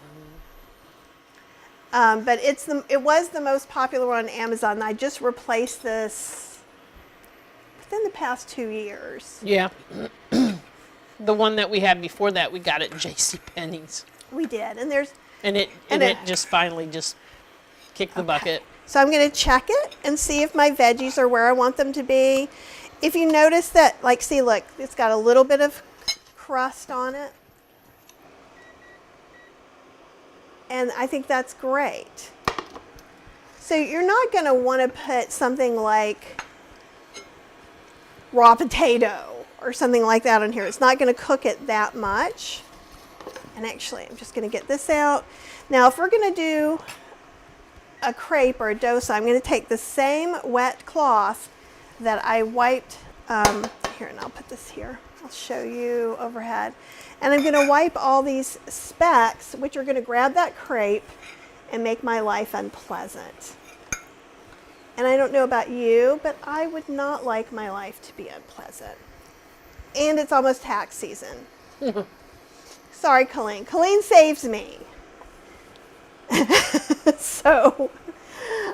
But it was the most popular one on Amazon. I just replaced this within the past 2 years. Yeah. The one that we had before that, we got at JCPenney's. We did. And it just finally just kicked the bucket. So I'm going to check it and see if my veggies are where I want them to be. If you notice that, like, see, look, it's got a little bit of crust on it. And I think that's great. So you're not going to want to put something like raw potato or something like that on here. It's not going to cook it that much. And actually, I'm just going to get this out. Now, if we're going to do a crepe or a dosa, I'm going to take the same wet cloth that I wiped, here, and I'll put this here. I'll show you overhead. And I'm going to wipe all these specks, which are going to grab that crepe and make my life unpleasant. And I don't know about you, but I would not like my life to be unpleasant. And it's almost tax season. Sorry, Colleen. Colleen saves me. So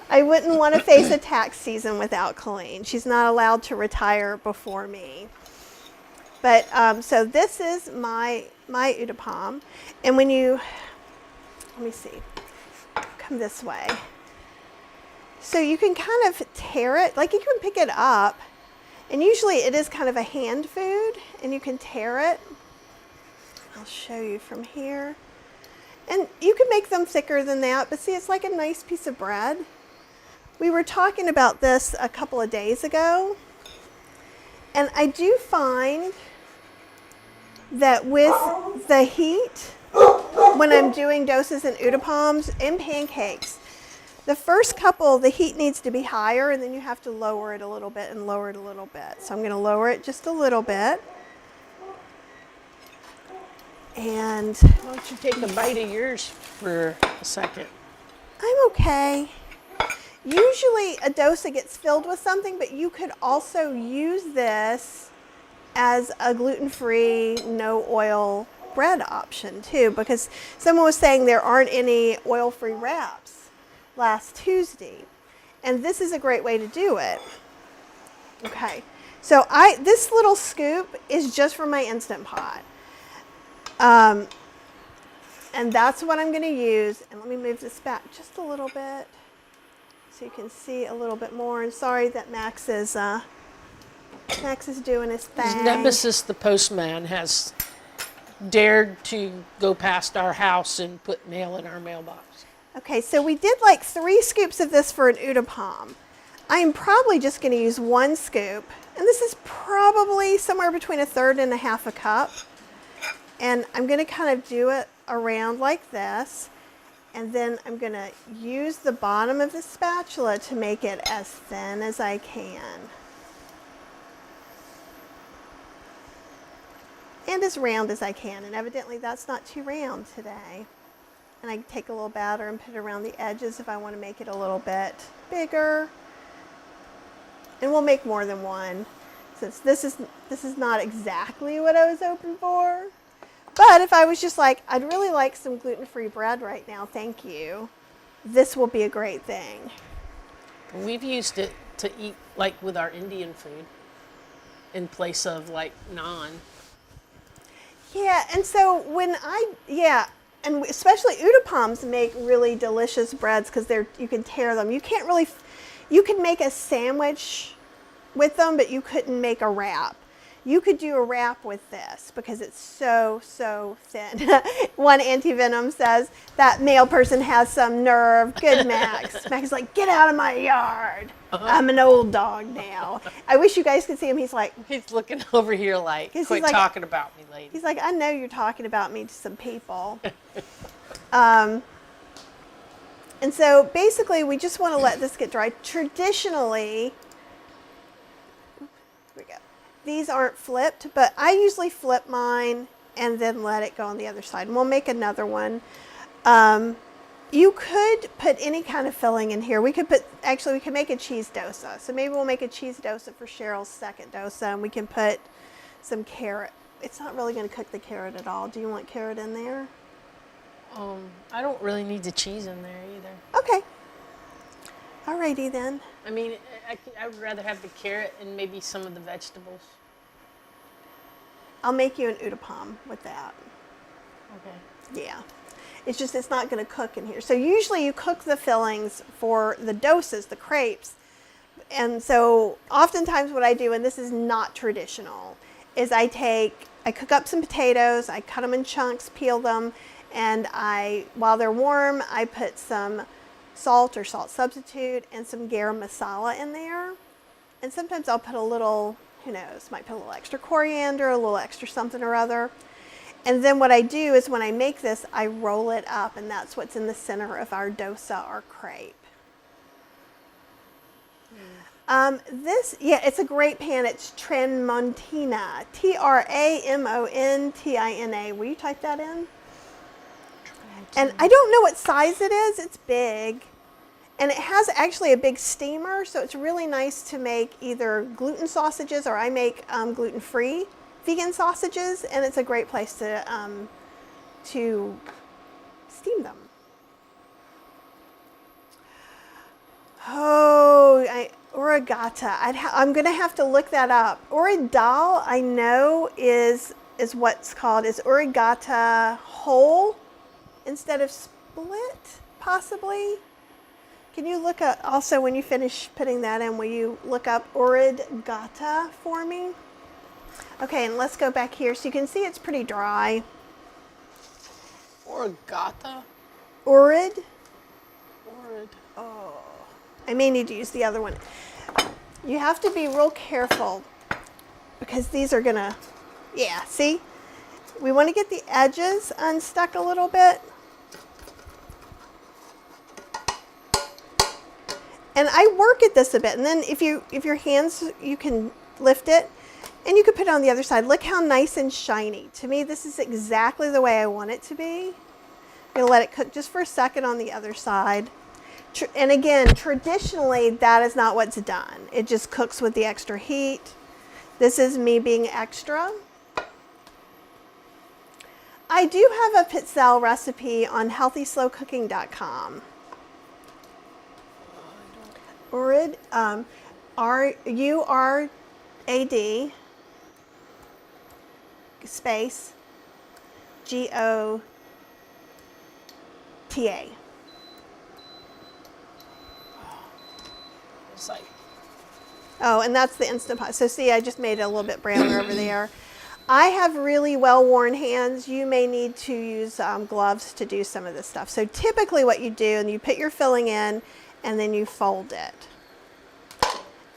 I wouldn't want to face a tax season without Colleen. She's not allowed to retire before me. But so this is my Uttapam. And when you, let me see, come this way. So you can kind of tear it, like you can pick it up. And usually it is kind of a hand food, and you can tear it. I'll show you from here. And you can make them thicker than that, but see, it's like a nice piece of bread. We were talking about this a couple of days ago, and I do find that with the heat, when I'm doing dosas and Uttapams and pancakes, the first couple, the heat needs to be higher, and then you have to lower it a little bit and lower it a little bit. So I'm going to lower it just a little bit. And Why don't you take a bite of yours for a second? I'm okay. Usually a dosa gets filled with something, but you could also use this as a gluten-free, no oil bread option too, because someone was saying there aren't any oil-free wraps last Tuesday, and this is a great way to do it. Okay, so this little scoop is just for my Instant Pot, and that's what I'm going to use. And let me move this back just a little bit so you can see a little bit more. And sorry that Max is doing his thing. His nemesis, the postman, has dared to go past our house and put mail in our mailbox. Okay, so we did like 3 scoops of this for an Uttapam. I am probably just going to use 1 scoop, and this is probably somewhere between 1/3 and 1/2 cup. And I'm going to kind of do it around like this, and then I'm going to use the bottom of the spatula to make it as thin as I can. And as round as I can, and evidently that's not too round today. And I take a little batter and put it around the edges if I want to make it a little bit bigger. And we'll make more than one, since this is not exactly what I was hoping for. But if I was just like, I'd really like some gluten-free bread right now, thank you, this will be a great thing. We've used it to eat like with our Indian food in place of like naan. Yeah, and so and especially Uttapams make really delicious breads because you can tear them. You can't really, you can make a sandwich with them, but you couldn't make a wrap. You could do a wrap with this because it's so, so thin. One anti-venom says, that male person has some nerve. Good, Max. Max is like, get out of my yard. I'm an old dog now. I wish you guys could see him. He's like, He's looking over here like, quit talking about me, lady. he's like, I know you're talking about me to some people. And so basically we just want to let this get dry. Traditionally, here we go. These aren't flipped, but I usually flip mine and then let it go on the other side. And we'll make another one. You could put any kind of filling in here. We could make a cheese dosa. So maybe we'll make a cheese dosa for Cheryl's second dosa, and we can put some carrot. It's not really going to cook the carrot at all. Do you want carrot in there? I don't really need the cheese in there either. Okay. Alrighty then. I mean, I would rather have the carrot and maybe some of the vegetables. I'll make you an Uttapam with that. Okay. Yeah. It's just, it's not going to cook in here. So usually you cook the fillings for the dosas, the crepes. And so oftentimes what I do, and this is not traditional, is I cook up some potatoes, I cut them in chunks, peel them, and while they're warm, I put some salt or salt substitute and some garam masala in there. And sometimes I'll put a little, who knows, might put a little extra coriander, a little extra something or other. And then what I do is when I make this, I roll it up, and that's what's in the center of our dosa or crepe. It's a great pan. It's Tramontina. Tramontina. Will you type that in? And I don't know what size it is. It's big. And it has actually a big steamer, so it's really nice to make either gluten sausages, or I make gluten-free vegan sausages, and it's a great place to steam them. Origata. I'm going to have to look that up. Oridal, I know, is what's called, is origata whole instead of split, possibly. Can you look up, also when you finish putting that in, will you look up origata for me? Okay, and let's go back here. So you can see it's pretty dry. Origata? Orid. Oh. I may need to use the other one. You have to be real careful because these are gonna, yeah, see? We want to get the edges unstuck a little bit. And I work at this a bit, and then if your hands, you can lift it, and you can put it on the other side. Look how nice and shiny. To me, this is exactly the way I want it to be. I'm gonna let it cook just for a second on the other side. And again, traditionally, that is not what's done. It just cooks with the extra heat. This is me being extra. I do have a pizzelle recipe on healthyslowcooking.com. Urad, R-U-R-A-D space G-O-T-A. It's like, oh, and that's the Instant Pot. So see, I just made it a little bit browner over there. I have really well-worn hands. You may need to use gloves to do some of this stuff. So typically what you do, and you put your filling in, and then you fold it.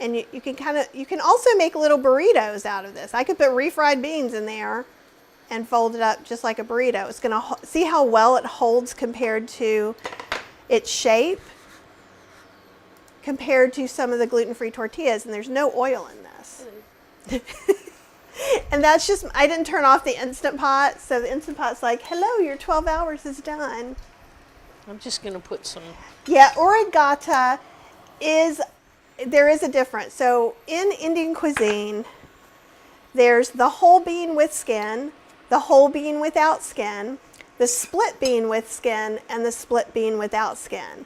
And you can also make little burritos out of this. I could put refried beans in there and fold it up just like a burrito. It's gonna, see how well it holds compared to its shape, compared to some of the gluten-free tortillas, and there's no oil in this. And that's just, I didn't turn off the Instant Pot, so the Instant Pot's like, hello, your 12 hours is done. I'm just going to put some. Yeah, origata there is a difference. So in Indian cuisine, there's the whole bean with skin, the whole bean without skin, the split bean with skin, and the split bean without skin.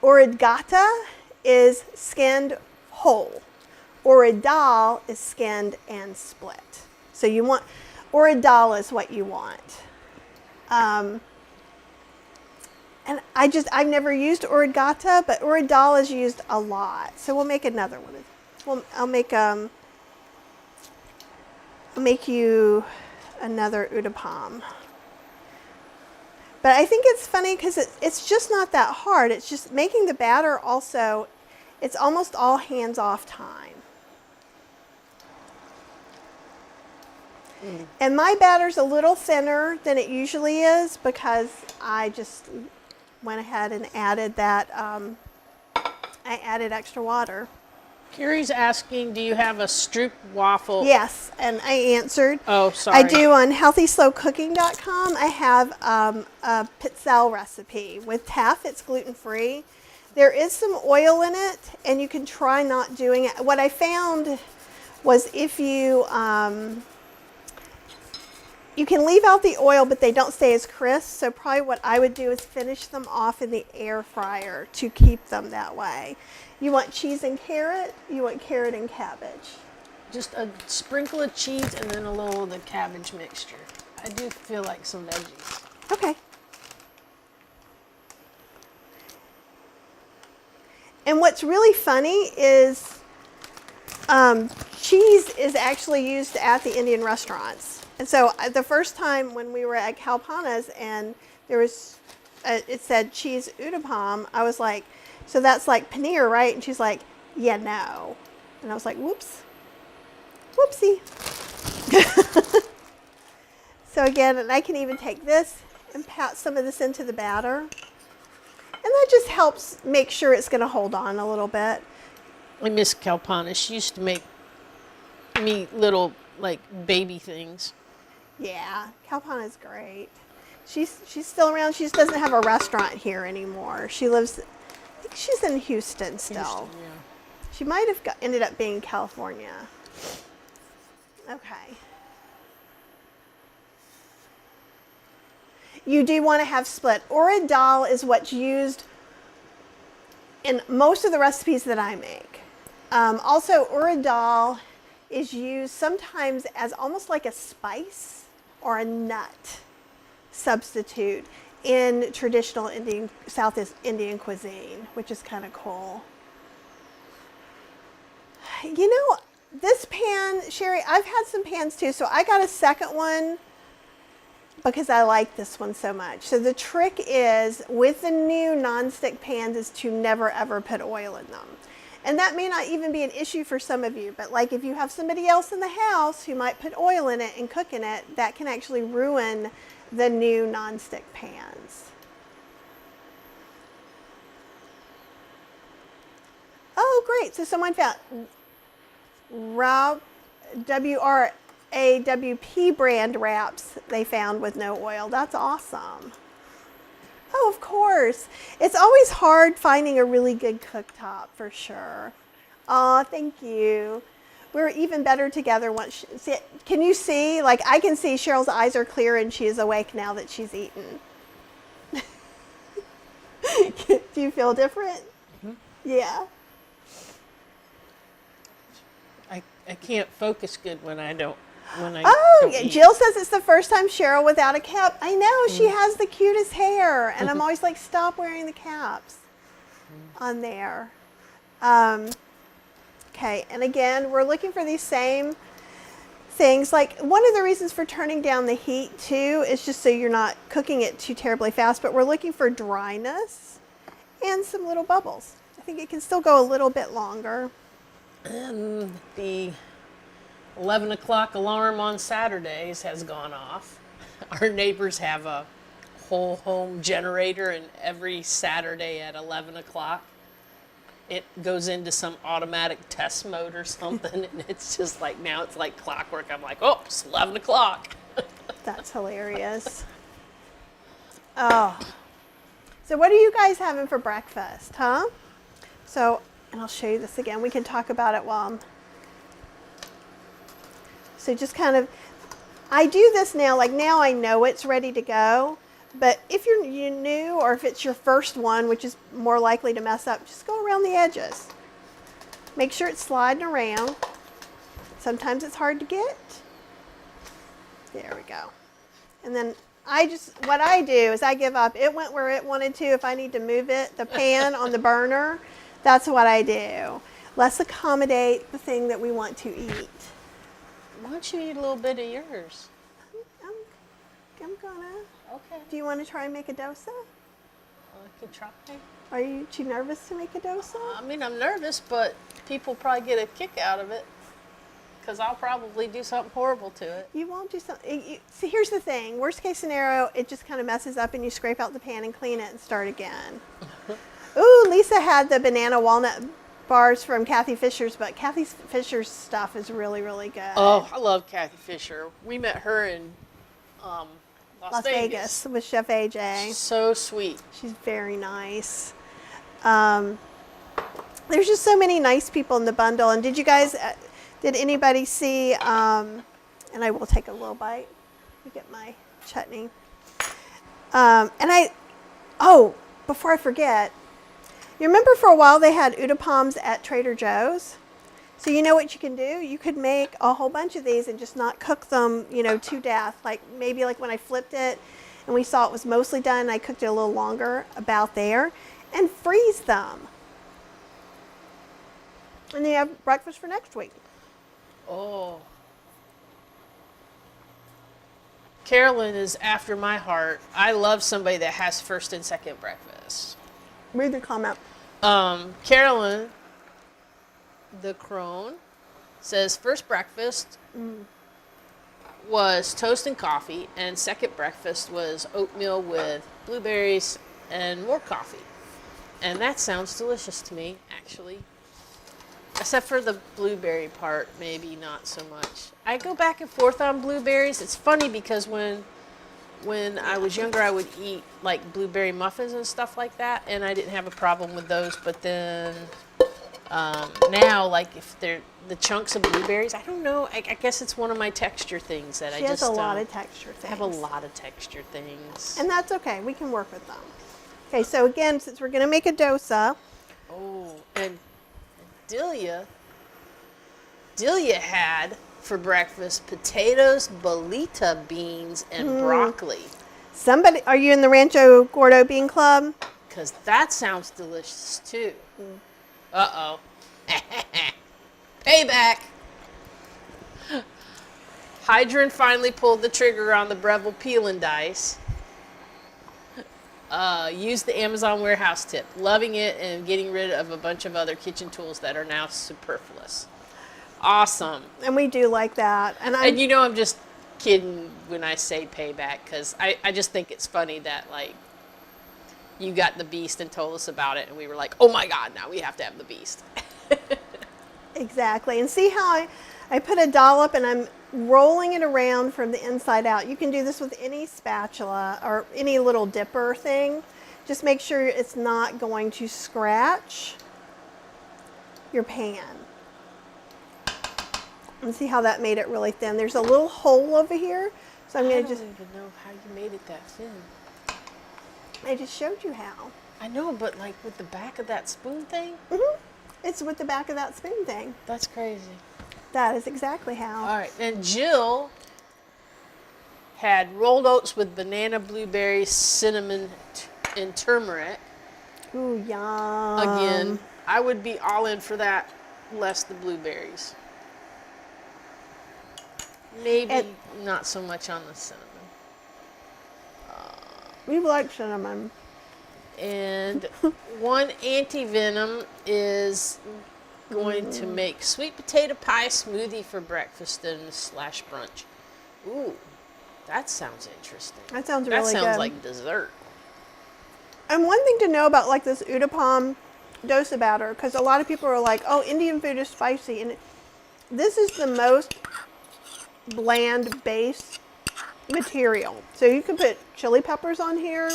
Origata is skinned whole. Oridal is skinned and split. So you want, oridal is what you want. And I've never used origata, but oridal is used a lot. So we'll make another one. I'll make you another udapam. But I think it's funny because it's just not that hard. It's just making the batter also, it's almost all hands-off time. And my batter's a little thinner than it usually is because I just went ahead and added that, I added extra water. Carrie's asking, do you have a Stroop waffle? Yes, and I answered. Oh, sorry. I do on healthyslowcooking.com. I have a pizzelle recipe with teff. It's gluten-free. There is some oil in it, and you can try not doing it. What I found was if you can leave out the oil, but they don't stay as crisp. So probably what I would do is finish them off in the air fryer to keep them that way. You want cheese and carrot? You want carrot and cabbage? Just a sprinkle of cheese and then a little of the cabbage mixture. I do feel like some veggies. Okay. And what's really funny is cheese is actually used at the Indian restaurants. And so the first time when we were at Kalpana's and there was, it said cheese udapam, I was like, so that's like paneer, right? And she's like, yeah, no. And I was like, whoops. Whoopsie. So again, and I can even take this and pat some of this into the batter. And that just helps make sure it's going to hold on a little bit. I miss Calpana. She used to make me little, like, baby things. Yeah, Calpana's great. She's still around. She just doesn't have a restaurant here anymore. She lives, I think she's in Houston still. Houston, yeah. She might have ended up being in California. Okay. You do want to have split. Urad dal is what's used in most of the recipes that I make. Also, urad dal is used sometimes as almost like a spice or a nut substitute in traditional Southeast Indian cuisine, which is kind of cool. You know, this pan, Sherry, I've had some pans too, so I got a second one because I like this one so much. So the trick is with the new nonstick pans is to never ever put oil in them. And that may not even be an issue for some of you, but like if you have somebody else in the house who might put oil in it and cook in it, that can actually ruin the new nonstick pans. Oh, great. So someone found WRAWP brand wraps they found with no oil. That's awesome. Oh, of course. It's always hard finding a really good cooktop for sure. Aw, thank you. We're even better together once. Can you see? Like I can see Cheryl's eyes are clear and she is awake now that she's eaten. Do you feel different? Mm-hmm. Yeah. I can't focus good when I don't. Yeah. Jill says it's the first time Cheryl without a cap. I know, she has the cutest hair. And I'm always like, stop wearing the caps on there. Okay, and again, we're looking for these same things. Like one of the reasons for turning down the heat too is just so you're not cooking it too terribly fast, but we're looking for dryness and some little bubbles. I think it can still go a little bit longer. And the 11 o'clock alarm on Saturdays has gone off. Our neighbors have a whole home generator, and every Saturday at 11 o'clock, it goes into some automatic test mode or something, and it's just like, now it's like clockwork. I'm like, oh, it's 11 o'clock. That's hilarious. Oh. So what are you guys having for breakfast, huh? So, and I'll show you this again. We can talk about it while I'm... So just kind of, I do this now, like now I know it's ready to go, but if you're new or if it's your first one, which is more likely to mess up, just go around the edges. Make sure it's sliding around. Sometimes it's hard to get. There we go. And then what I do is I give up. It went where it wanted to. If I need to move it, the pan on the burner, that's what I do. Let's accommodate the thing that we want to eat. Why don't you eat a little bit of yours? I'm gonna. Okay. Do you want to try and make a dosa? I could try. Are you too nervous to make a dosa? I mean, I'm nervous, but people probably get a kick out of it because I'll probably do something horrible to it. You won't do something. See, here's the thing. Worst case scenario, it just kind of messes up and you scrape out the pan and clean it and start again. Ooh, Lisa had the banana walnut bars from Kathy Fisher's, but Kathy Fisher's stuff is really, really good. Oh, I love Kathy Fisher. We met her in Las Vegas with Chef AJ. She's so sweet. She's very nice. There's just so many nice people in the bundle. And did anybody see, and I will take a little bite. Let me get my chutney. Before I forget, you remember for a while they had Uttappams at Trader Joe's? So you know what you can do? You could make a whole bunch of these and just not cook them, to death. Like maybe like when I flipped it and we saw it was mostly done, I cooked it a little longer about there and freeze them. And then you have breakfast for next week. Oh. Carolyn is after my heart. I love somebody that has first and second breakfast. Read the comment. Carolyn, the crone, says first breakfast was toast and coffee, and second breakfast was oatmeal with blueberries and more coffee. And that sounds delicious to me, actually. Except for the blueberry part, maybe not so much. I go back and forth on blueberries. It's funny because when I was younger, I would eat like blueberry muffins and stuff like that, and I didn't have a problem with those. But then now, like if they're the chunks of blueberries, I don't know. I guess it's one of my texture things that She I has just a lot of texture things. I have a lot of texture things. And that's okay. We can work with them. Okay, so again, since we're going to make a dosa. Oh, and Delia had for breakfast potatoes, bolita beans, and broccoli. Somebody, are you in the Rancho Gordo Bean Club? Because that sounds delicious too. Uh-oh. Payback. Hydran finally pulled the trigger on the Breville peel and dice. Used the Amazon warehouse tip. Loving it and getting rid of a bunch of other kitchen tools that are now superfluous. Awesome. And we do like that. And you know I'm just kidding when I say payback, because I just think it's funny that like you got the beast and told us about it and we were like, oh my god, now we have to have the beast. Exactly. And see how I put a dollop and I'm rolling it around from the inside out. You can do this with any spatula or any little dipper thing. Just make sure it's not going to scratch your pan. And see how that made it really thin. There's a little hole over here. So I'm going to just... I don't even know how you made it that thin. I just showed you how. I know, but like with the back of that spoon thing? Mm-hmm. It's with the back of that spoon thing. That's crazy. That is exactly how. All right, and Jill had rolled oats with banana, blueberries, cinnamon, and turmeric. Ooh, yum. Again, I would be all in for that, less the blueberries. Maybe not so much on the cinnamon. We like cinnamon. And one anti-venom is going to make sweet potato pie smoothie for breakfast and / brunch. Ooh, that sounds interesting. That sounds really good. That sounds like dessert. And one thing to know about like this Uttapam dosa batter, because a lot of people are like, oh, Indian food is spicy. And this is the most bland base material. So you can put chili peppers on here.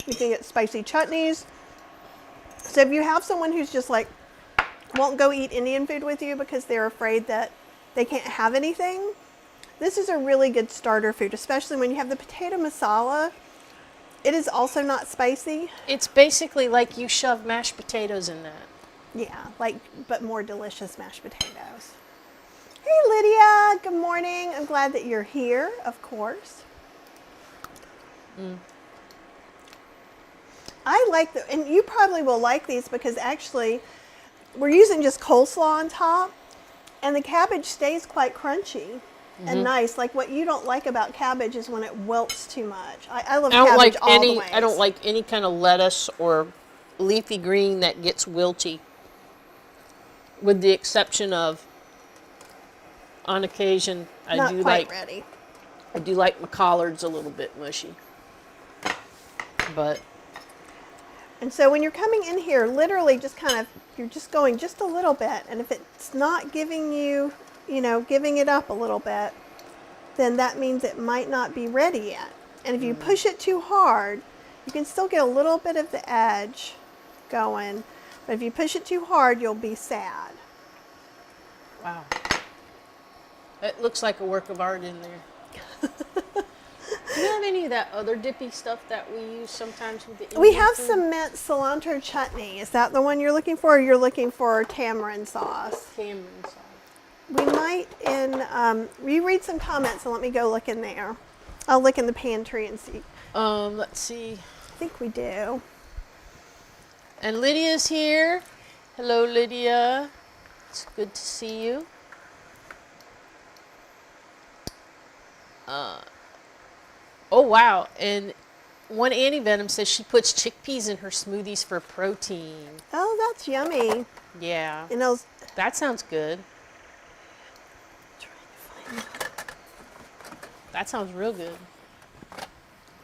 You can get spicy chutneys. So if you have someone who's just like, won't go eat Indian food with you because they're afraid that they can't have anything, this is a really good starter food, especially when you have the potato masala. It is also not spicy. It's basically like you shove mashed potatoes in that. Yeah, like, but more delicious mashed potatoes. Hey Lydia, good morning. I'm glad that you're here, of course. I like the, and you probably will like these because actually we're using just coleslaw on top and the cabbage stays quite crunchy and nice. Like what you don't like about cabbage is when it wilts too much. I love cabbage all the ways. I don't like any kind of lettuce or leafy green that gets wilty, with the exception of, on occasion, I Not do quite like ready. I do like my collards a little bit mushy. But And so when you're coming in here, literally just kind of, you're just going just a little bit. And if it's not giving you, you know, giving it up a little bit, then that means it might not be ready yet. And if you push it too hard, you can still get a little bit of the edge going. But if you push it too hard, you'll be sad. wow. It looks like a work of art in there. Do you have any of that other dippy stuff that we use sometimes with the Indian We have food? some mint cilantro chutney. Is that the one you're looking for, or you're looking for tamarind sauce? Tamarind sauce. We might you read some comments and let me go look in there. I'll look in the pantry and see. Let's see. I think we do. And Lydia's here. Hello, Lydia. It's good to see you. Oh, wow. And one anti-venom says she puts chickpeas in her smoothies for protein. Oh, that's yummy. Yeah. And those. That sounds good. Trying to find. That sounds real good.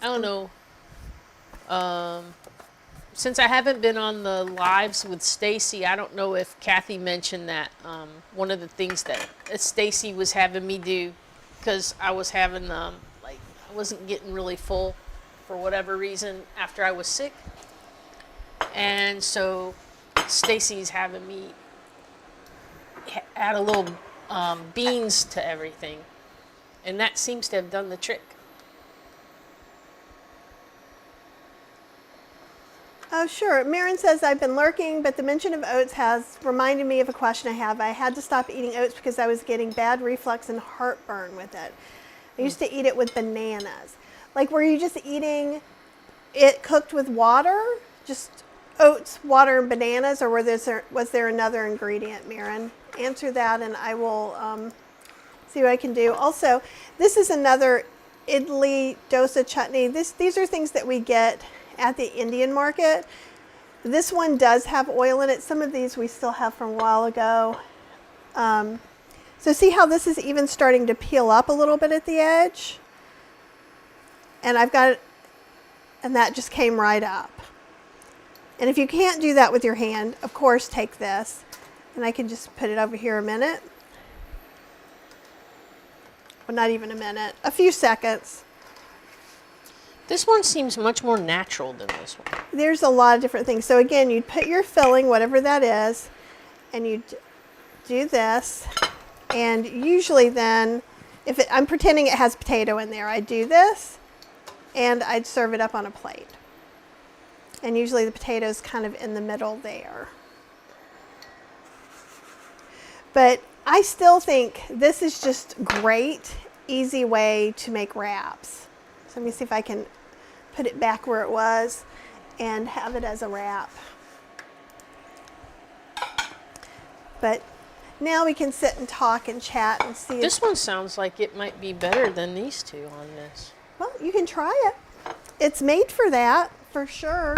I don't know. since I haven't been on the lives with Stacy, I don't know if Kathy mentioned that one of the things that Stacy was having me do, because I was having like I wasn't getting really full for whatever reason after I was sick, and so Stacy's having me add a little beans to everything, and that seems to have done the trick. Oh, sure. Marin says, I've been lurking, but the mention of oats has reminded me of a question I have. I had to stop eating oats because I was getting bad reflux and heartburn with it. I used to eat it with bananas. Like, were you just eating it cooked with water? Just oats, water, and bananas? Or was there another ingredient, Marin? Answer that, and I will see what I can do. Also, this is another idli dosa chutney. These are things that we get at the Indian market. This one does have oil in it. Some of these we still have from a while ago. So see how this is even starting to peel up a little bit at the edge? And I've got it, and that just came right up. And if you can't do that with your hand, of course, take this, and I can just put it over here a minute. Well, not even a minute, a few seconds. This one seems much more natural than this one. There's a lot of different things. So again, you'd put your filling, whatever that is, and you'd do this. And usually then, I'm pretending it has potato in there, I'd do this, and I'd serve it up on a plate. And usually the potato's kind of in the middle there. But I still think this is just great, easy way to make wraps. So let me see if I can put it back where it was and have it as a wrap. But now we can sit and talk and chat and see. This one sounds like it might be better than these two on this. Well, you can try it. It's made for that, for sure.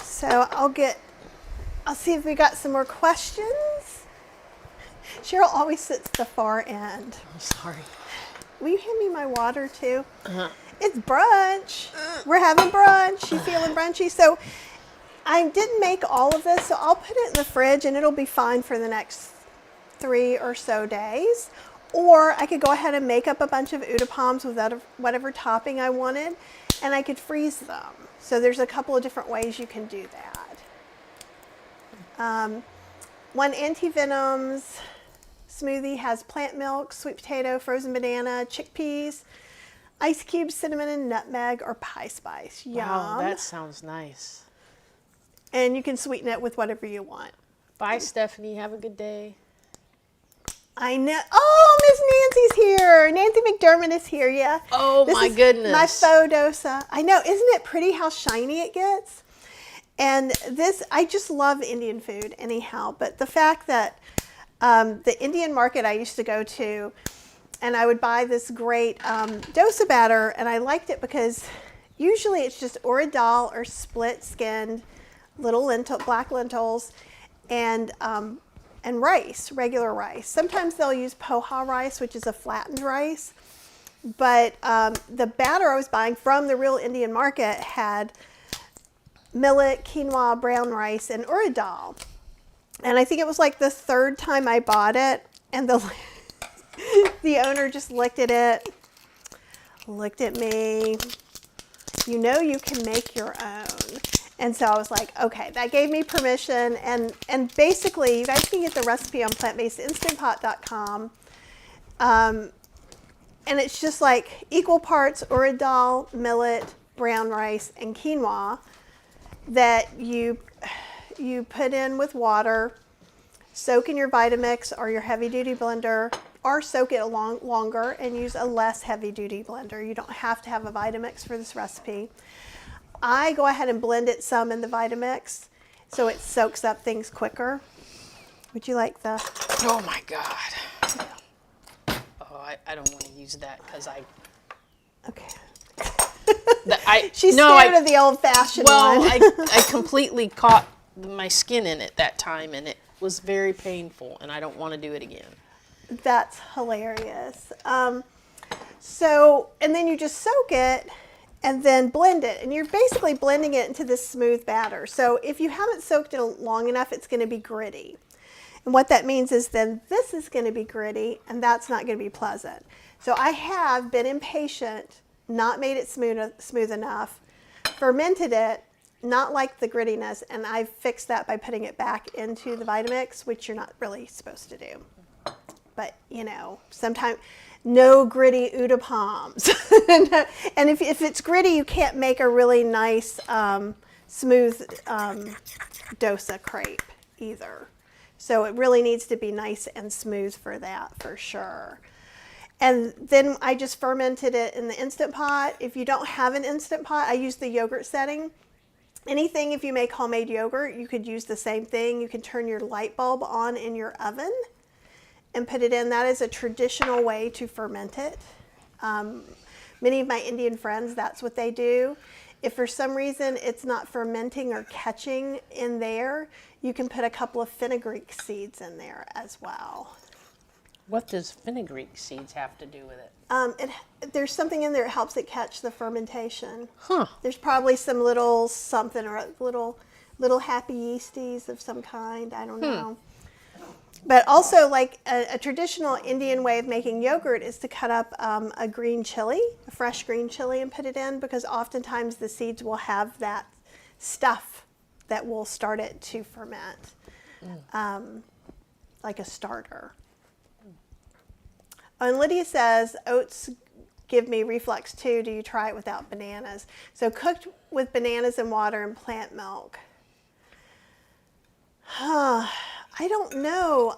So I'll see if we got some more questions. Cheryl always sits at the far end. I'm sorry. Will you hand me my water too? It's brunch. We're having brunch. You feeling brunchy? So I didn't make all of this, so I'll put it in the fridge and it'll be fine for the next 3 or so days. Or I could go ahead and make up a bunch of utapams with whatever topping I wanted, and I could freeze them. So there's a couple of different ways you can do that. One anti-venoms smoothie has plant milk, sweet potato, frozen banana, chickpeas, ice cubes, cinnamon, and nutmeg or pie spice. Yum. Wow, that sounds nice. And you can sweeten it with whatever you want. Bye, Stephanie. Have a good day. I know. Oh, Miss Nancy's here. Nancy McDermott is here. Yeah. Oh, my goodness. My faux dosa. I know. Isn't it pretty how shiny it gets? And this, I just love Indian food anyhow. But the fact that the Indian market I used to go to, and I would buy this great dosa batter, and I liked it because usually it's just urad dal or split-skinned little black lentils, and rice, regular rice. Sometimes they'll use poha rice, which is a flattened rice. But the batter I was buying from the real Indian market had millet, quinoa, brown rice, and urad dal. And I think it was like the 3rd time I bought it, and the owner just looked at it, looked at me. You know you can make your own. And so I was like, okay, that gave me permission. And basically, you guys can get the recipe on plantbasedinstantpot.com. And it's just like equal parts urad dal, millet, brown rice, and quinoa that you put in with water, soak in your Vitamix or your heavy-duty blender, or soak it longer and use a less heavy-duty blender. You don't have to have a Vitamix for this recipe. I go ahead and blend it some in the Vitamix so it soaks up things quicker. Would you like the... Oh my God. Oh, I don't want to use that because I... Okay. She's scared of the old-fashioned one. Well, I completely caught my skin in it that time, and it was very painful, and I don't want to do it again. That's hilarious. So, and then you just soak it, and then blend it. And you're basically blending it into this smooth batter. So if you haven't soaked it long enough, it's going to be gritty. And what that means is then this is going to be gritty, and that's not going to be pleasant. So I have been impatient, not made it smooth enough, fermented it, not like the grittiness, and I've fixed that by putting it back into the Vitamix, which you're not really supposed to do. But, you know, sometimes no gritty Udapalms. And if it's gritty, you can't make a really nice, smooth dosa crepe either. So it really needs to be nice and smooth for that, for sure. And then I just fermented it in the Instant Pot. If you don't have an Instant Pot, I use the yogurt setting. Anything, if you make homemade yogurt, you could use the same thing. You can turn your light bulb on in your oven and put it in. That is a traditional way to ferment it. Many of my Indian friends, that's what they do. If for some reason it's not fermenting or catching in there, you can put a couple of fenugreek seeds in there as well. What does fenugreek seeds have to do with it? There's something in there that helps it catch the fermentation. Huh. There's probably some little something or little happy yeasties of some kind. I don't know. But also, like a traditional Indian way of making yogurt is to cut up a green chili, a fresh green chili, and put it in, because oftentimes the seeds will have that stuff that will start it to ferment, like a starter. And Lydia says, oats give me reflux too. Do you try it without bananas? So cooked with bananas and water and plant milk. I don't know.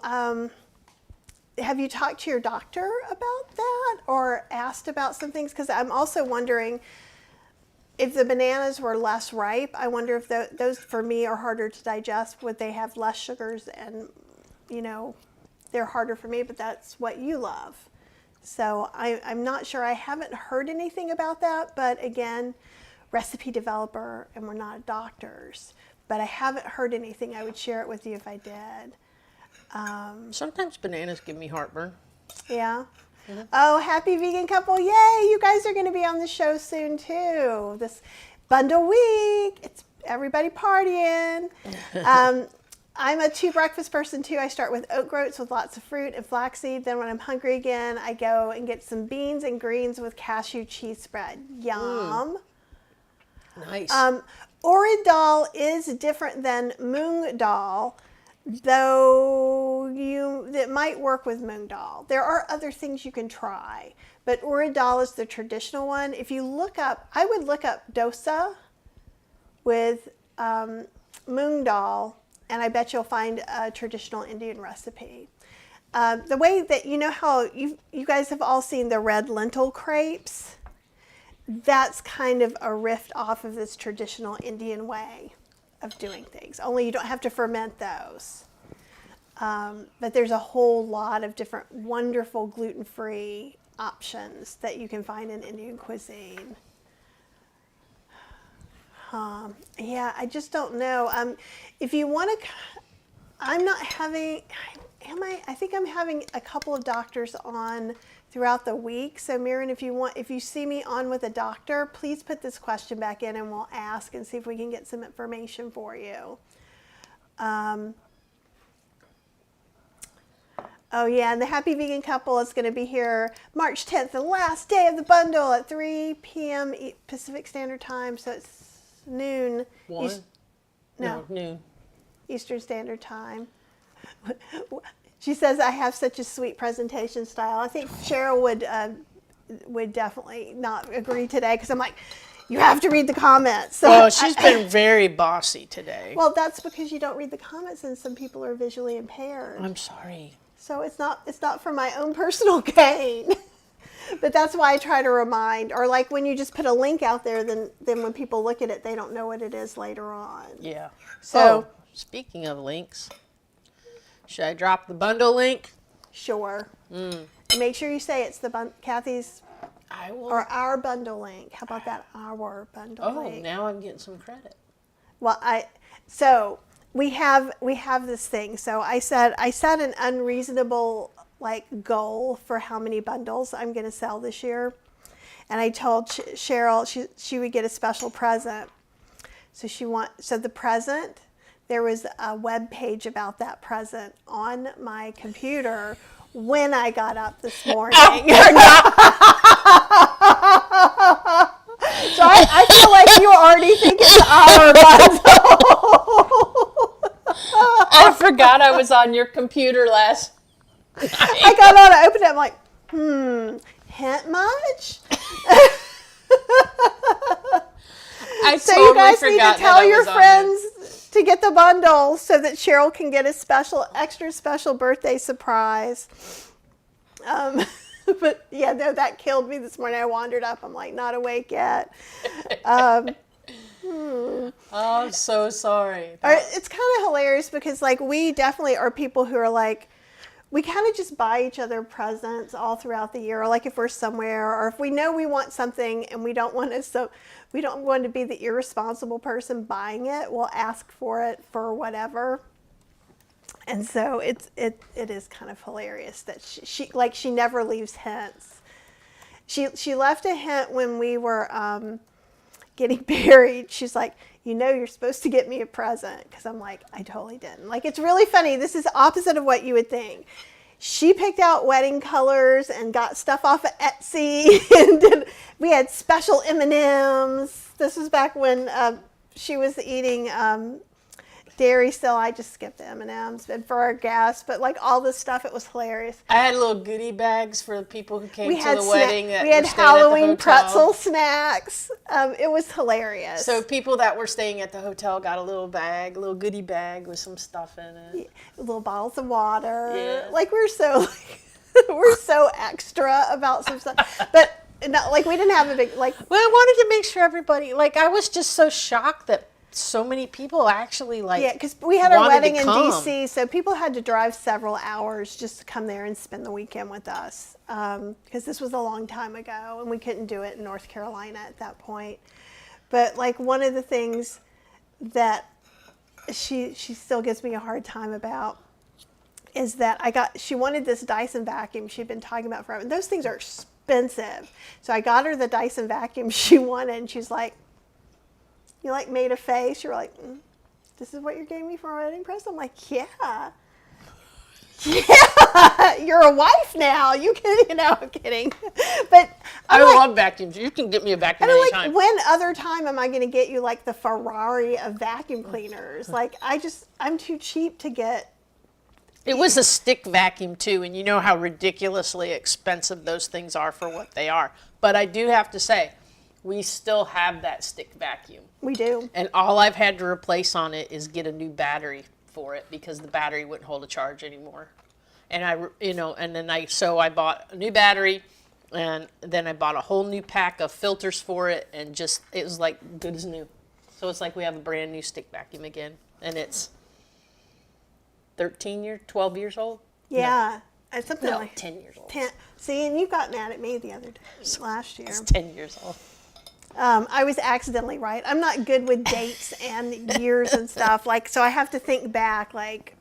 Have you talked to your doctor about that or asked about some things? Because I'm also wondering if the bananas were less ripe. I wonder if those for me are harder to digest. Would they have less sugars and, you know, they're harder for me, but that's what you love. So I'm not sure. I haven't heard anything about that, but again, recipe developer, and we're not doctors. But I haven't heard anything. I would share it with you if I did. Sometimes bananas give me heartburn. Yeah. Mm-hmm. Oh, happy vegan couple. Yay, you guys are going to be on the show soon too. This bundle week. It's everybody partying. I'm a 2 breakfast person too. I start with oat groats with lots of fruit and flaxseed. Then when I'm hungry again, I go and get some beans and greens with cashew cheese spread. Yum. Nice. Urid dal is different than moong dal, though it might work with moong dal. There are other things you can try, but urid dal is the traditional one. If you look up, I would look up dosa with moong dal, and I bet you'll find a traditional Indian recipe. The way that, you know how you guys have all seen the red lentil crepes? That's kind of a riff off of this traditional Indian way of doing things, only you don't have to ferment those. But there's a whole lot of different wonderful gluten-free options that you can find in Indian cuisine. Yeah, I just don't know. If you want to, I'm not having, I think I'm having a couple of doctors on throughout the week. So Mirren, if you see me on with a doctor, please put this question back in and we'll ask and see if we can get some information for you. Oh yeah, and the Happy Vegan Couple is going to be here March 10th, the last day of the bundle at 3 p.m. Pacific Standard Time. So it's noon. Noon. Eastern Standard Time. She says I have such a sweet presentation style. I think Cheryl would definitely not agree today because I'm like, you have to read the comments. So well, she's been very bossy today. Well, that's because you don't read the comments and some people are visually impaired. I'm sorry. So it's not for my own personal gain. But that's why I try to remind, or like when you just put a link out there, then when people look at it, they don't know what it is later on. Yeah. So speaking of links, should I drop the bundle link? Sure. Make sure you say it's Kathy's I will. or our bundle link. How about that? Our bundle link. Oh, now I'm getting some credit. Well, so we have this thing. So I set an unreasonable goal for how many bundles I'm going to sell this year. And I told Cheryl she would get a special present. So the present, there was a web page about that present on my computer when I got up this morning. So I feel like you already think it's our bundle. I forgot I was on your computer last night. I got on, I opened it, I'm like, hint much? So totally you guys need forgot to tell that I your was on friends to get the bundle so that Cheryl can get a extra special birthday surprise. But yeah, no, that killed me this morning. I wandered up. I'm like, not awake yet. Oh, I'm so sorry. It's kind of hilarious because like we definitely are people who are like, we kind of just buy each other presents all throughout the year. Or like if we're somewhere, or if we know we want something and we don't want to be the irresponsible person buying it, we'll ask for it for whatever. And so it is kind of hilarious that she never leaves hints. She left a hint when we were getting married. She's like, you're supposed to get me a present, because I'm like, I totally didn't. Like, it's really funny. This is opposite of what you would think. She picked out wedding colors and got stuff off of Etsy, and we had special M&Ms. This was back when she was eating dairy still. I just skipped the M&Ms and for our guests, but like all this stuff, it was hilarious. I had little goodie bags for the people who came to the wedding. We had Halloween pretzel snacks. It was hilarious. So people that were staying at the hotel got a little goodie bag with some stuff in it. Yeah, little bottles of water. Yeah. Like we're so extra about some stuff, but no, like we didn't have a big like. Well, I wanted to make sure everybody, like, I was just so shocked that so many people actually because we had our wedding in come. DC, so people had to drive several hours just to come there and spend the weekend with us, because this was a long time ago and we couldn't do it in North Carolina at that point. But like one of the things that she still gives me a hard time about is that she wanted this Dyson vacuum she'd been talking about forever. And those things are expensive. So I got her the Dyson vacuum she wanted, and she's like, you like made a face. You're like, this is what you're getting me for a wedding present? I'm like, yeah. Yeah, you're a wife now. You can, I'm kidding. But I love vacuums. You can get me a vacuum anytime. Like, when other time am I going to get you like the Ferrari of vacuum cleaners? Like, I'm too cheap to get. It was a stick vacuum too, and you know how ridiculously expensive those things are for what they are. But I do have to say, we still have that stick vacuum. We do. And all I've had to replace on it is get a new battery for it, because the battery wouldn't hold a charge anymore. And I bought a new battery, and then I bought a whole new pack of filters for it, and it was like good as new. So it's like we have a brand new stick vacuum again, and it's 12 years old? Yeah. Something No, like 10 years old. 10. See, and you got mad at me the other day, last year. It's 10 years old. I was accidentally right. I'm not good with dates and years and stuff. Like, so I have to think back, like,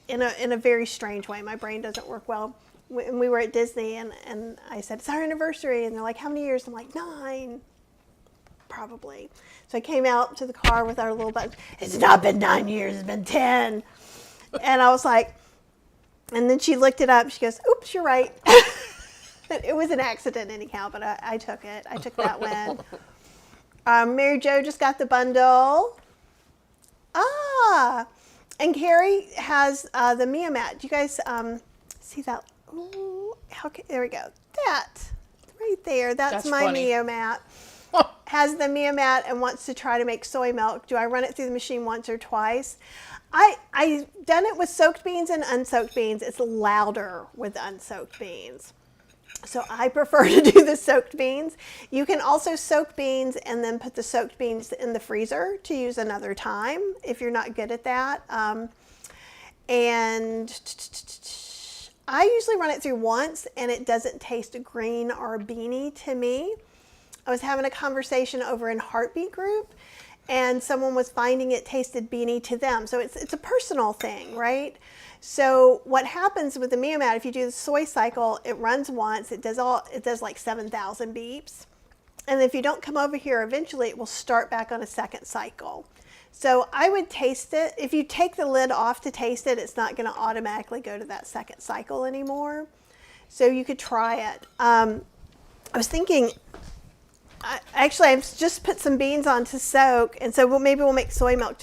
in a very strange way. My brain doesn't work well. When we were at Disney, and I said, it's our anniversary. And they're like, how many years? I'm like, 9. Probably. So I came out to the car with our little button. It's not been 9 years. It's been 10. And I was like, and then she looked it up. She goes, oops, you're right. It was an accident anyhow, but I took it. I took that win. Mary Jo just got the bundle. And Carrie has the Mia mat. Do you guys see that? Ooh, there we go. That right there. That's my funny. Mia mat. Has the Mia mat and wants to try to make soy milk. Do I run it through the machine once or twice? I've done it with soaked beans and unsoaked beans. It's louder with unsoaked beans. So I prefer to do the soaked beans. You can also soak beans and then put the soaked beans in the freezer to use another time if you're not good at that. And I usually run it through once and it doesn't taste green or beany to me. I was having a conversation over in Heartbeat group, and someone was finding it tasted beany to them. So it's a personal thing, right? So what happens with the Mia mat, if you do the soy cycle, it runs once, it does like 7,000 beeps. And if you don't come over here eventually, it will start back on a second cycle. So I would taste it. If you take the lid off to taste it, it's not going to automatically go to that second cycle anymore. So you could try it. I was thinking, actually, I've just put some beans on to soak, and so maybe we'll make soy milk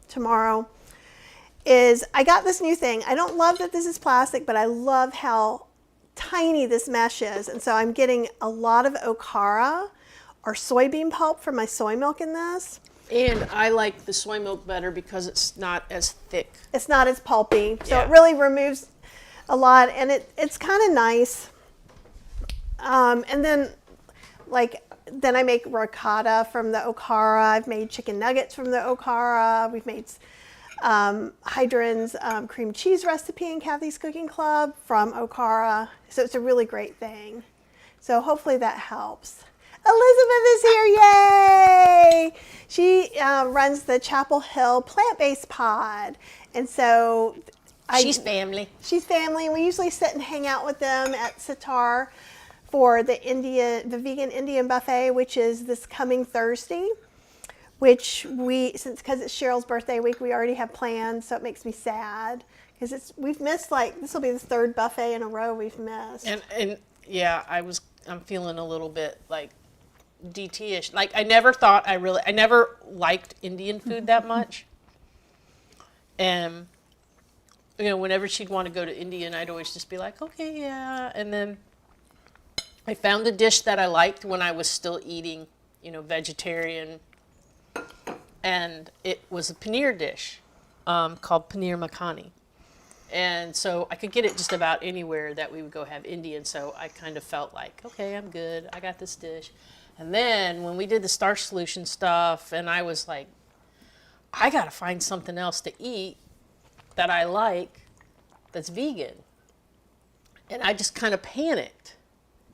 tomorrow. I got this new thing. I don't love that this is plastic, but I love how tiny this mesh is. And so I'm getting a lot of okara or soybean pulp for my soy milk in this. And I like the soy milk better because it's not as thick. It's not as pulpy. So Yeah. it really removes a lot, and it's kind of nice. And then I make ricotta from the okara. I've made chicken nuggets from the okara. We've made Hydran's cream cheese recipe in Kathy's Cooking Club from okara. So it's a really great thing. So hopefully that helps. Elizabeth is here, yay! She runs the Chapel Hill plant-based pod. And so She's family. She's family, and we usually sit and hang out with them at Sitar for the vegan Indian buffet, which is this coming Thursday, which because it's Cheryl's birthday week, we already have plans, so it makes me sad because we've missed, this will be the third buffet in a row we've missed. And yeah, I'm feeling a little bit like DT-ish. Like I never liked Indian food that much. And whenever she'd want to go to Indian, I'd always just be like, okay, yeah. And then I found a dish that I liked when I was still eating, vegetarian. And it was a paneer dish called paneer makhani. And so I could get it just about anywhere that we would go have Indian. So I kind of felt like, okay, I'm good. I got this dish. And then when we did the Starch Solution stuff, and I was like, I got to find something else to eat that I like that's vegan. And I just kind of panicked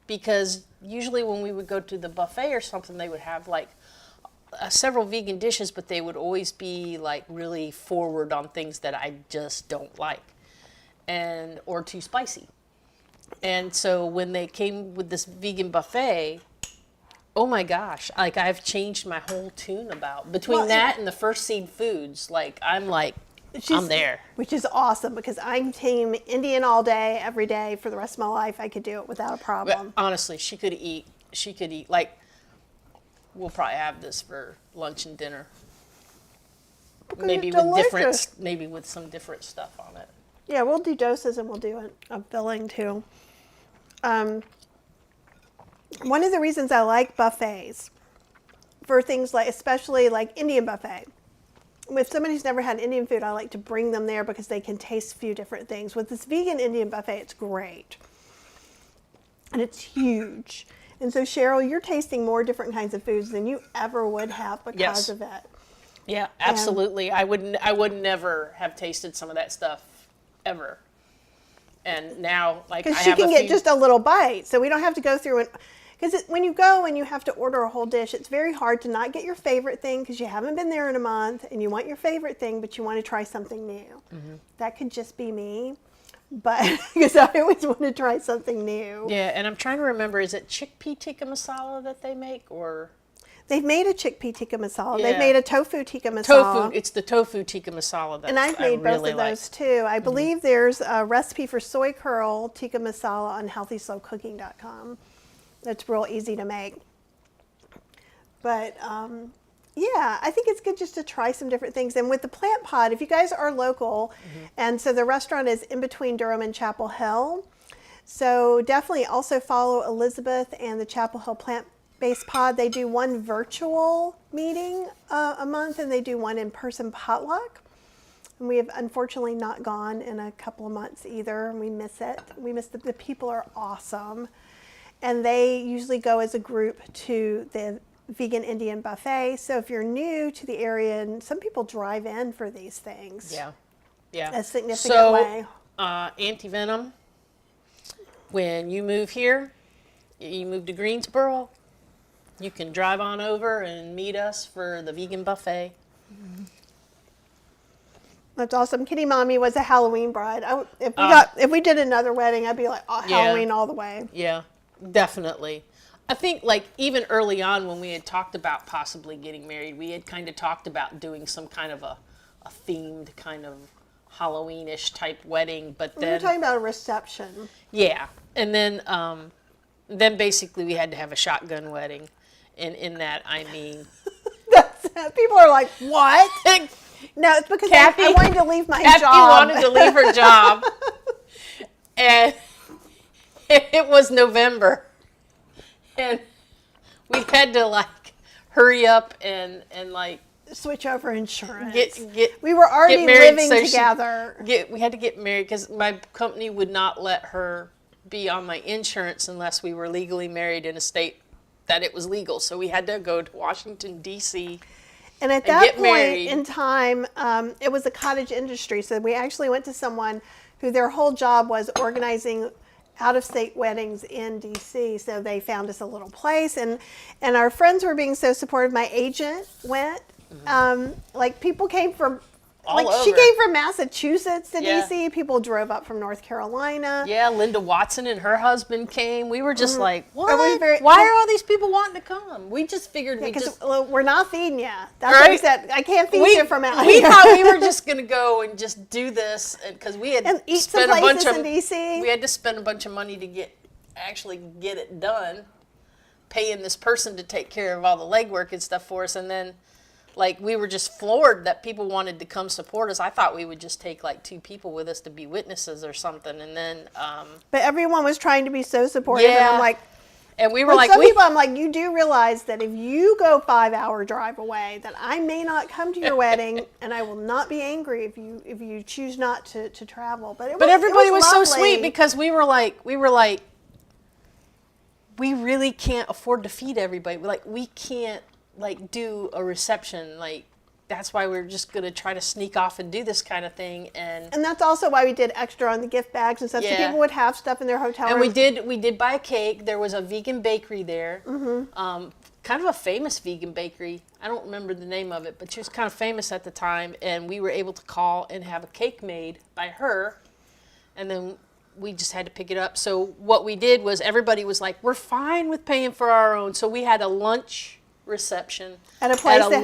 because usually when we would go to the buffet or something, they would have several vegan dishes, but they would always be really forward on things that I just don't like or too spicy. And so when they came with this vegan buffet, oh my gosh, I've changed my whole tune between that and the First Seed Foods. I'm there. Which is awesome because I'm team Indian all day, every day for the rest of my life. I could do it without a problem. But honestly, she could eat, we'll probably have this for lunch and dinner. Maybe with some different stuff on it. Yeah, we'll do dosas and we'll do a filling too. One of the reasons I like buffets for things especially like Indian buffet, if somebody's never had Indian food, I like to bring them there because they can taste a few different things. With this vegan Indian buffet, it's great. And it's huge. And so, Cheryl, you're tasting more different kinds of foods than you ever would have because of it. Yeah, absolutely. I would never have tasted some of that stuff ever. And now, because she can get just a little bite, so we don't have to go through it. Because when you go and you have to order a whole dish, it's very hard to not get your favorite thing because you haven't been there in a month and you want your favorite thing, but you want to try something new. Mm-hmm. That could just be me, but because I always want to try something new. Yeah, and I'm trying to remember, is it chickpea tikka masala that they make, or? They've made a chickpea tikka masala. Yeah. They've made a tofu tikka masala. It's the tofu tikka masala that and I've made both really of those too. I believe there's a recipe for soy curl tikka masala on healthyslowcooking.com. That's real easy to make. But yeah, I think it's good just to try some different things. And with the plant pod, if you guys are local, and so the restaurant is in between Durham and Chapel Hill, so definitely also follow Elizabeth and the Chapel Hill plant-based pod. They do one virtual meeting a month, and they do one in-person potluck. And we have unfortunately not gone in a couple of months either. We miss it. We miss the people are awesome. And they usually go as a group to the vegan Indian buffet. So if you're new to the area, and some people drive in for these things. Yeah. A significant way. Anti-venom, when you move here, you move to Greensboro, you can drive on over and meet us for the vegan buffet. That's awesome. Kitty Mommy was a Halloween bride. If we did another wedding, I'd be like, Halloween all the way. Yeah. Definitely. I think like even early on when we had talked about possibly getting married, we had kind of talked about doing some kind of a themed kind of Halloween-ish type wedding, but We were talking about a reception. yeah, and then basically we had to have a shotgun wedding, and in that I mean, People are like, what? No, it's because Kathy, I wanted to leave my Kathy job. wanted to leave her job, and it was November, and we had to like hurry up and like Switch over insurance. get we were already married, living so together. we had to get married because my company would not let her be on my insurance unless we were legally married in a state that it was legal. So we had to go to Washington, D.C. And at that get point married. in time, it was a cottage industry. So we actually went to someone who their whole job was organizing out-of-state weddings in D.C. So they found us a little place. And our friends were being so supportive. My agent went. Like people came from, All she over. came from Massachusetts to Yeah. D.C. People drove up from North Carolina. Yeah, Linda Watson and her husband came. We were just like, what? was very- Why are all these people wanting to come? We just figured we Because just... we're not feeding you. That's what we Right. said. I can't feed you from out we here. thought we were just going to go and just do this because we had And eat some spent a bunch places of in DC. We had to spend a bunch of money to get it done, paying this person to take care of all the legwork and stuff for us, and then like we were just floored that people wanted to come support us. I thought we would just take like 2 people with us to be witnesses or something, and then But everyone was trying to be so supportive. And Yeah. I'm like, and we were with like, some people, I'm like, you do realize that if you go 5-hour drive away, that I may not come to your wedding, and I will not be angry if you choose not to travel. But everybody was so lovely. sweet because we were like, we really can't afford to feed everybody. Like we can't like do a reception. Like that's why we're just gonna try to sneak off and do this kind of thing. And that's also why we did extra on the gift bags and stuff, so Yeah. people would have stuff in their hotel and rooms. we did buy a cake. There was a vegan bakery there. Kind of a famous vegan bakery. I don't remember the name of it, but she was kind of famous at the time. And we were able to call and have a cake made by her. And then we just had to pick it up. So what we did was everybody was like, we're fine with paying for our own. So we had a lunch reception At a place that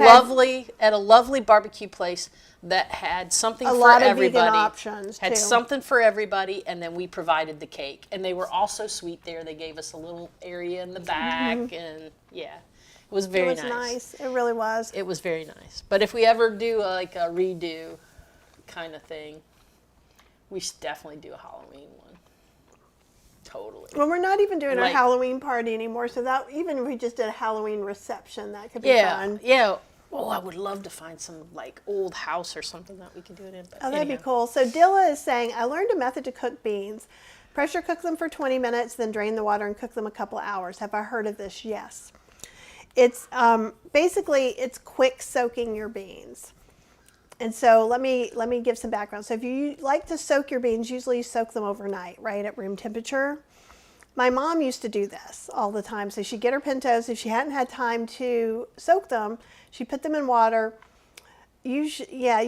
had a lovely barbecue place that had something a for lot of everybody. vegan options Had too. something for everybody, and then we provided the cake. And they were all so sweet there. They gave us a little area in the back, and yeah, it was very It was nice. It really was. It was very nice. But if we ever do like a redo kind of thing, we should definitely do a Halloween one. Totally. Well, we're not even doing our Like- Halloween party anymore, so that even if we just did a Halloween reception, that could be Yeah, fun. yeah. Oh, I would love to find some like old house or something that we could do it in. But Oh, that'd be anyhow. cool. So Dilla is saying, I learned a method to cook beans. Pressure cook them for 20 minutes, then drain the water and cook them a couple hours. Have I heard of this? Yes. It's basically it's quick soaking your beans. And so let me give some background. So if you like to soak your beans, usually you soak them overnight, right, at room temperature. My mom used to do this all the time. So she'd get her pintos. If she hadn't had time to soak them, she put them in water. You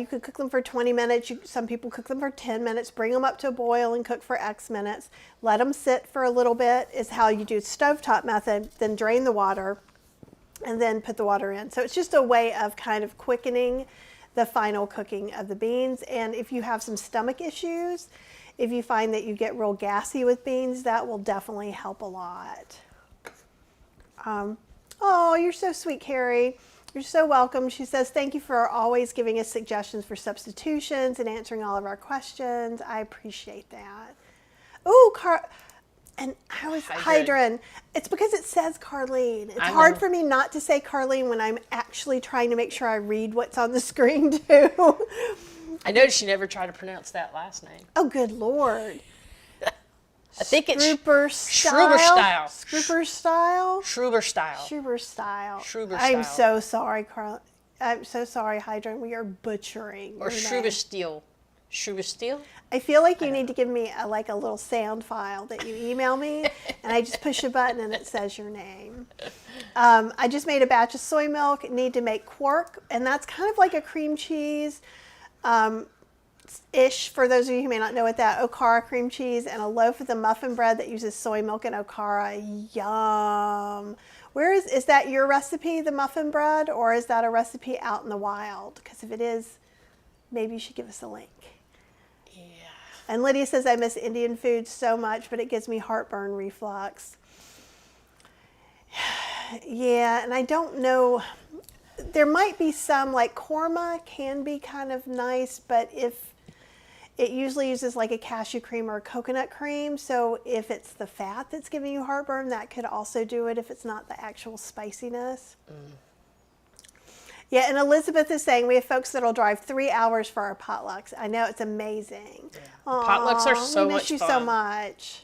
could cook them for 20 minutes. Some people cook them for 10 minutes. Bring them up to a boil and cook for X minutes. Let them sit for a little bit is how you do stovetop method. Then drain the water and then put the water in. So it's just a way of kind of quickening the final cooking of the beans. And if you have some stomach issues, if you find that you get real gassy with beans, that will definitely help a lot. Oh, you're so sweet, Carrie. You're so welcome. She says, thank you for always giving us suggestions for substitutions and answering all of our questions. I appreciate that. Oh, and I was Hydran. It's because it says Carlene. It's hard for me not to say Carlene when I'm actually trying to make sure I read what's on the screen too. I noticed you never tried to pronounce that last name. Oh, good Lord. I think it's Schruber-Style. Schruber-Style. Schruber-Style? Schruber-Style. Schruber-Style. Schruber-Style. I'm so sorry, Carl. I'm so sorry, Hydran. We are butchering. Or your name. Schruber-Steel. Schruber-Steel? I feel like you need to give me a little sound file that you email me, and I just push a button and it says your name. I just made a batch of soy milk. Need to make quark, and that's kind of like a cream cheese. ish, for those of you who may not know what that, okara cream cheese, and a loaf of the muffin bread that uses soy milk and okara. Yum. Where is that your recipe, the muffin bread, or is that a recipe out in the wild? Because if it is, maybe you should give us a link. Yeah. And Lydia says, I miss Indian food so much, but it gives me heartburn reflux. Yeah, and I don't know. There might be some, like korma can be kind of nice, but if it usually uses like a cashew cream or a coconut cream. So if it's the fat that's giving you heartburn, that could also do it if it's not the actual spiciness. Yeah, and Elizabeth is saying we have folks that'll drive 3 hours for our potlucks. I know, it's amazing. Yeah. Aww, Potlucks are so we miss much you fun. so much.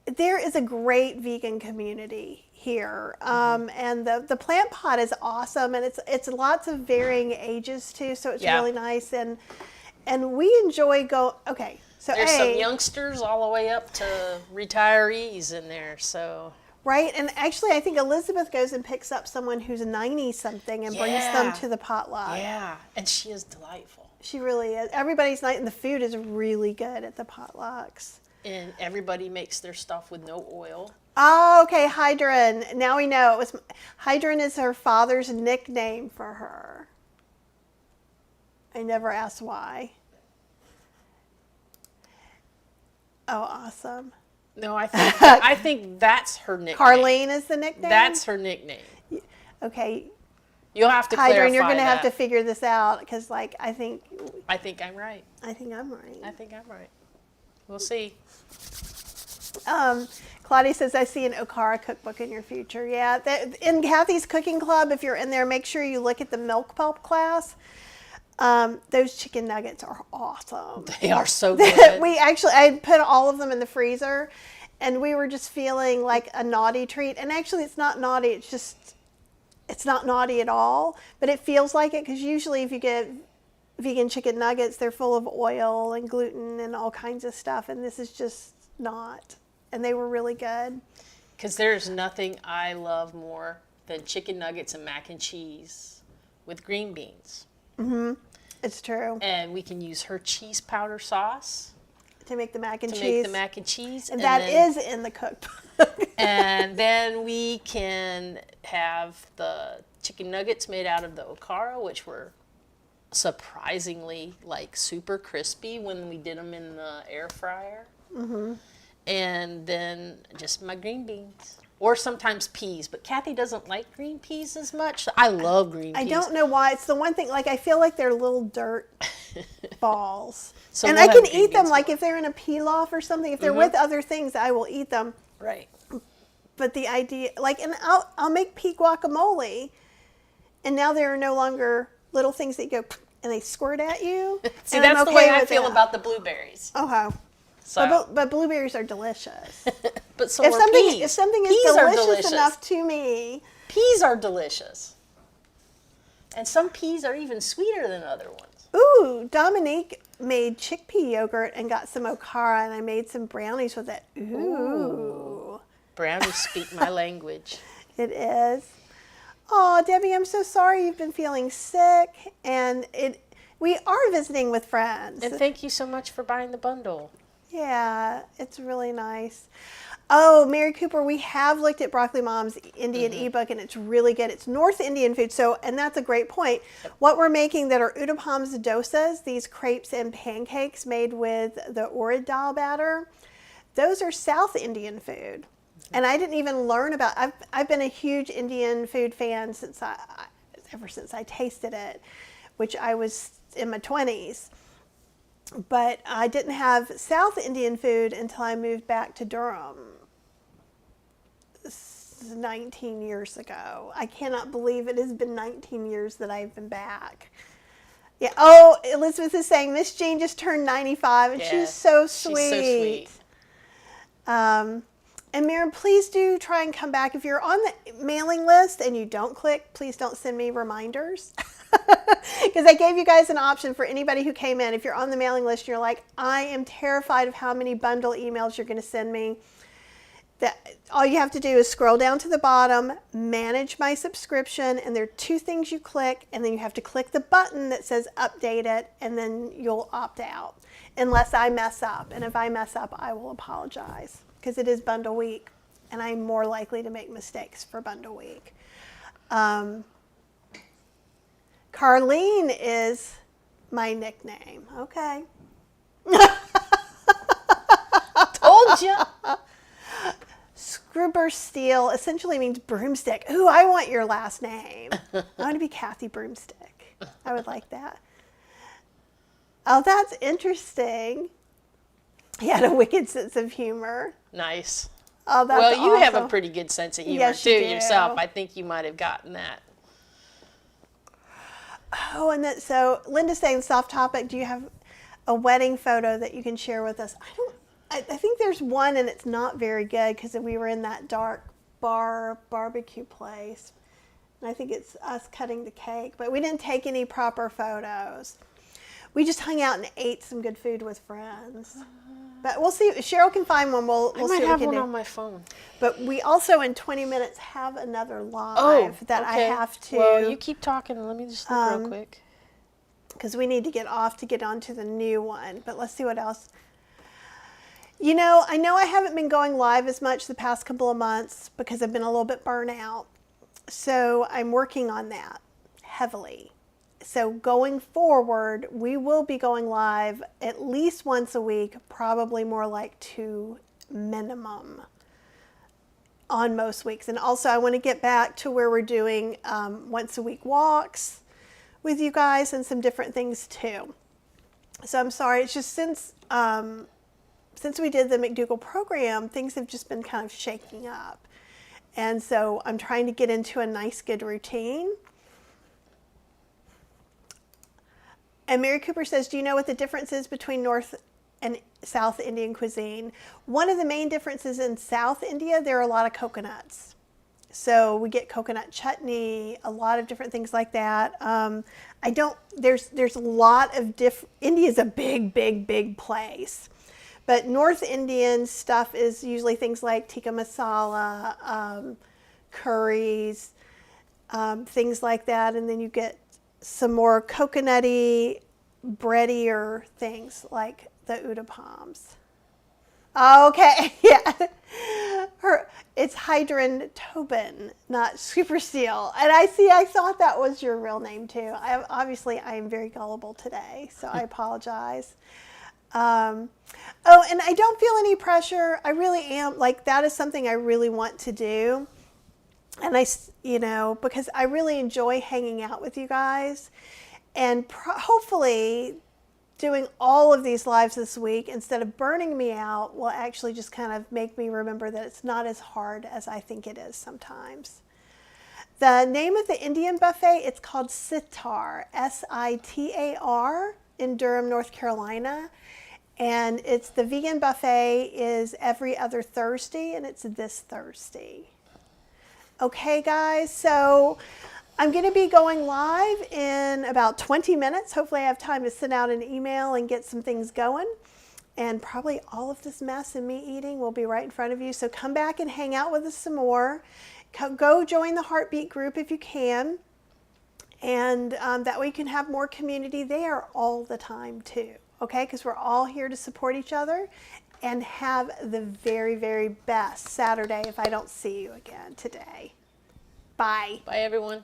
There is a great vegan community here, and the plant pot is awesome, and it's lots of varying ages too, so it's really nice, and we enjoy okay. So there's some youngsters all the way up to retirees in there, so. Right, and actually I think Elizabeth goes and picks up someone who's 90-something and brings them to the potluck. Yeah, and she is delightful. She really is. Everybody's nice, and the food is really good at the potlucks. And everybody makes their stuff with no oil. Oh, okay, Hydran. Now we know. Hydran is her father's nickname for her. I never asked why. Oh, awesome. No, I think that's her nickname. Carlene is the nickname? That's her nickname. Okay. You'll have to clarify Hydran, you're going to have that. to figure this out, because I think I'm right. I think I'm right. I think I'm right. We'll see. Claudia says, I see an okara cookbook in your future. Yeah, in Kathy's Cooking Club, if you're in there, make sure you look at the milk pulp class. Those chicken nuggets are awesome. They are so good. I put all of them in the freezer, and we were just feeling like a naughty treat. And actually, it's not naughty. It's not naughty at all, but it feels like it, because usually if you get vegan chicken nuggets, they're full of oil and gluten and all kinds of stuff, and this is just not. And they were really good. Because there's nothing I love more than chicken nuggets and mac and cheese with green beans. Mm-hmm. It's true. And we can use her cheese powder sauce to make the mac and cheese. To make the mac and cheese. And that is in the cookbook. And then we can have the chicken nuggets made out of the okara, which were surprisingly like super crispy when we did them in the air fryer. Mm-hmm. And then just my green beans. Or sometimes peas, but Kathy doesn't like green peas as much. I love green peas. I don't know why. It's the one thing, like, I feel like they're little dirt balls. So and we'll I can eat them, more. like, if they're in a pilaf or something. If they're with other things, I will eat them. Right. But the idea, like, and I'll make pea guacamole, and now there are no longer little things that go and they squirt at you. See, that's the way I feel about the blueberries. Okay. So. But blueberries are delicious. But so are peas. If something is peas delicious enough to me. Peas are delicious. And some peas are even sweeter than other ones. Ooh, Dominique made chickpea yogurt and got some okara, and I made some brownies with it. Ooh. Brownies speak my language. It is. Oh, Debbie, I'm so sorry you've been feeling sick. And we are visiting with friends. And thank you so much for buying the bundle. Yeah, it's really nice. Oh, Mary Cooper, we have looked at Broccoli Mom's Indian ebook, and it's really good. It's North Indian food, and that's a great point. Yep. What we're making that are Uttapam's dosas, these crepes and pancakes made with the urad dal batter, those are South Indian food. And I didn't even learn about. I've been a huge Indian food fan ever since I tasted it, which I was in my 20s. But I didn't have South Indian food until I moved back to Durham 19 years ago. I cannot believe it has been 19 years that I've been back. Yeah. Oh, Elizabeth is saying Miss Jean just turned 95, and she's so sweet. She's so sweet. And Maren, please do try and come back. If you're on the mailing list and you don't click, please don't send me reminders. Because I gave you guys an option for anybody who came in. If you're on the mailing list, you're like, I am terrified of how many bundle emails you're going to send me. All you have to do is scroll down to the bottom, manage my subscription, and there are 2 things you click, and then you have to click the button that says update it, and then you'll opt out unless I mess up. And if I mess up, I will apologize because it is bundle week, and I'm more likely to make mistakes for bundle week. Carlene is my nickname. Okay. Told you. Scrubber Steel essentially means broomstick. Ooh, I want your last name. I want to be Kathy Broomstick. I would like that. Oh, that's interesting. He had a wicked sense of humor. Nice. Oh, that's well, you have a awesome. pretty good sense of humor Yes, too you do. yourself. I think you might have gotten that. Oh, and so Linda's saying, soft topic, do you have a wedding photo that you can share with us? I think there's one, and it's not very good because we were in that dark barbecue place. And I think it's us cutting the cake, but we didn't take any proper photos. We just hung out and ate some good food with friends. But we'll see. Cheryl can find one. We'll I see might what have we can one do. on my phone. But we also, in 20 minutes, have another live that I have to. Well, you keep talking. Let me just look real quick. Because we need to get off to get onto the new one. But let's see what else. You know I haven't been going live as much the past couple of months because I've been a little bit burnt out. So I'm working on that heavily. So going forward, we will be going live at least once a week, probably more like 2 minimum on most weeks. And also I want to get back to where we're doing once a week walks with you guys and some different things too. So I'm sorry, it's just since we did the McDougall program, things have just been kind of shaking up. And so I'm trying to get into a nice, good routine. And Mary Cooper says, do you know what the difference is between North and South Indian cuisine? One of the main differences in South India, there are a lot of coconuts. So we get coconut chutney, a lot of different things like that. There's a lot of India's a big, big, big place. But North Indian stuff is usually things like tikka masala, curries, things like that. And then you get some more coconutty, breadier things like the uttappams. Okay, yeah. It's Hydran Tobin, not Super Steel. And I thought that was your real name too. Obviously, I am very gullible today, so I apologize. And I don't feel any pressure. I really am. Like, that is something I really want to do. And because I really enjoy hanging out with you guys. And hopefully doing all of these lives this week, instead of burning me out, will actually just kind of make me remember that it's not as hard as I think it is sometimes. The name of the Indian buffet, it's called Sitar, Sitar, in Durham, North Carolina. And the vegan buffet is every other Thursday, and it's this Thursday. Okay, guys, so I'm going to be going live in about 20 minutes. Hopefully I have time to send out an email and get some things going. And probably all of this mess and me eating will be right in front of you. So come back and hang out with us some more. Go join the Heartbeat group if you can. And that way you can have more community there all the time too. Okay, because we're all here to support each other and have the very, very best Saturday if I don't see you again today. Bye. Bye, everyone.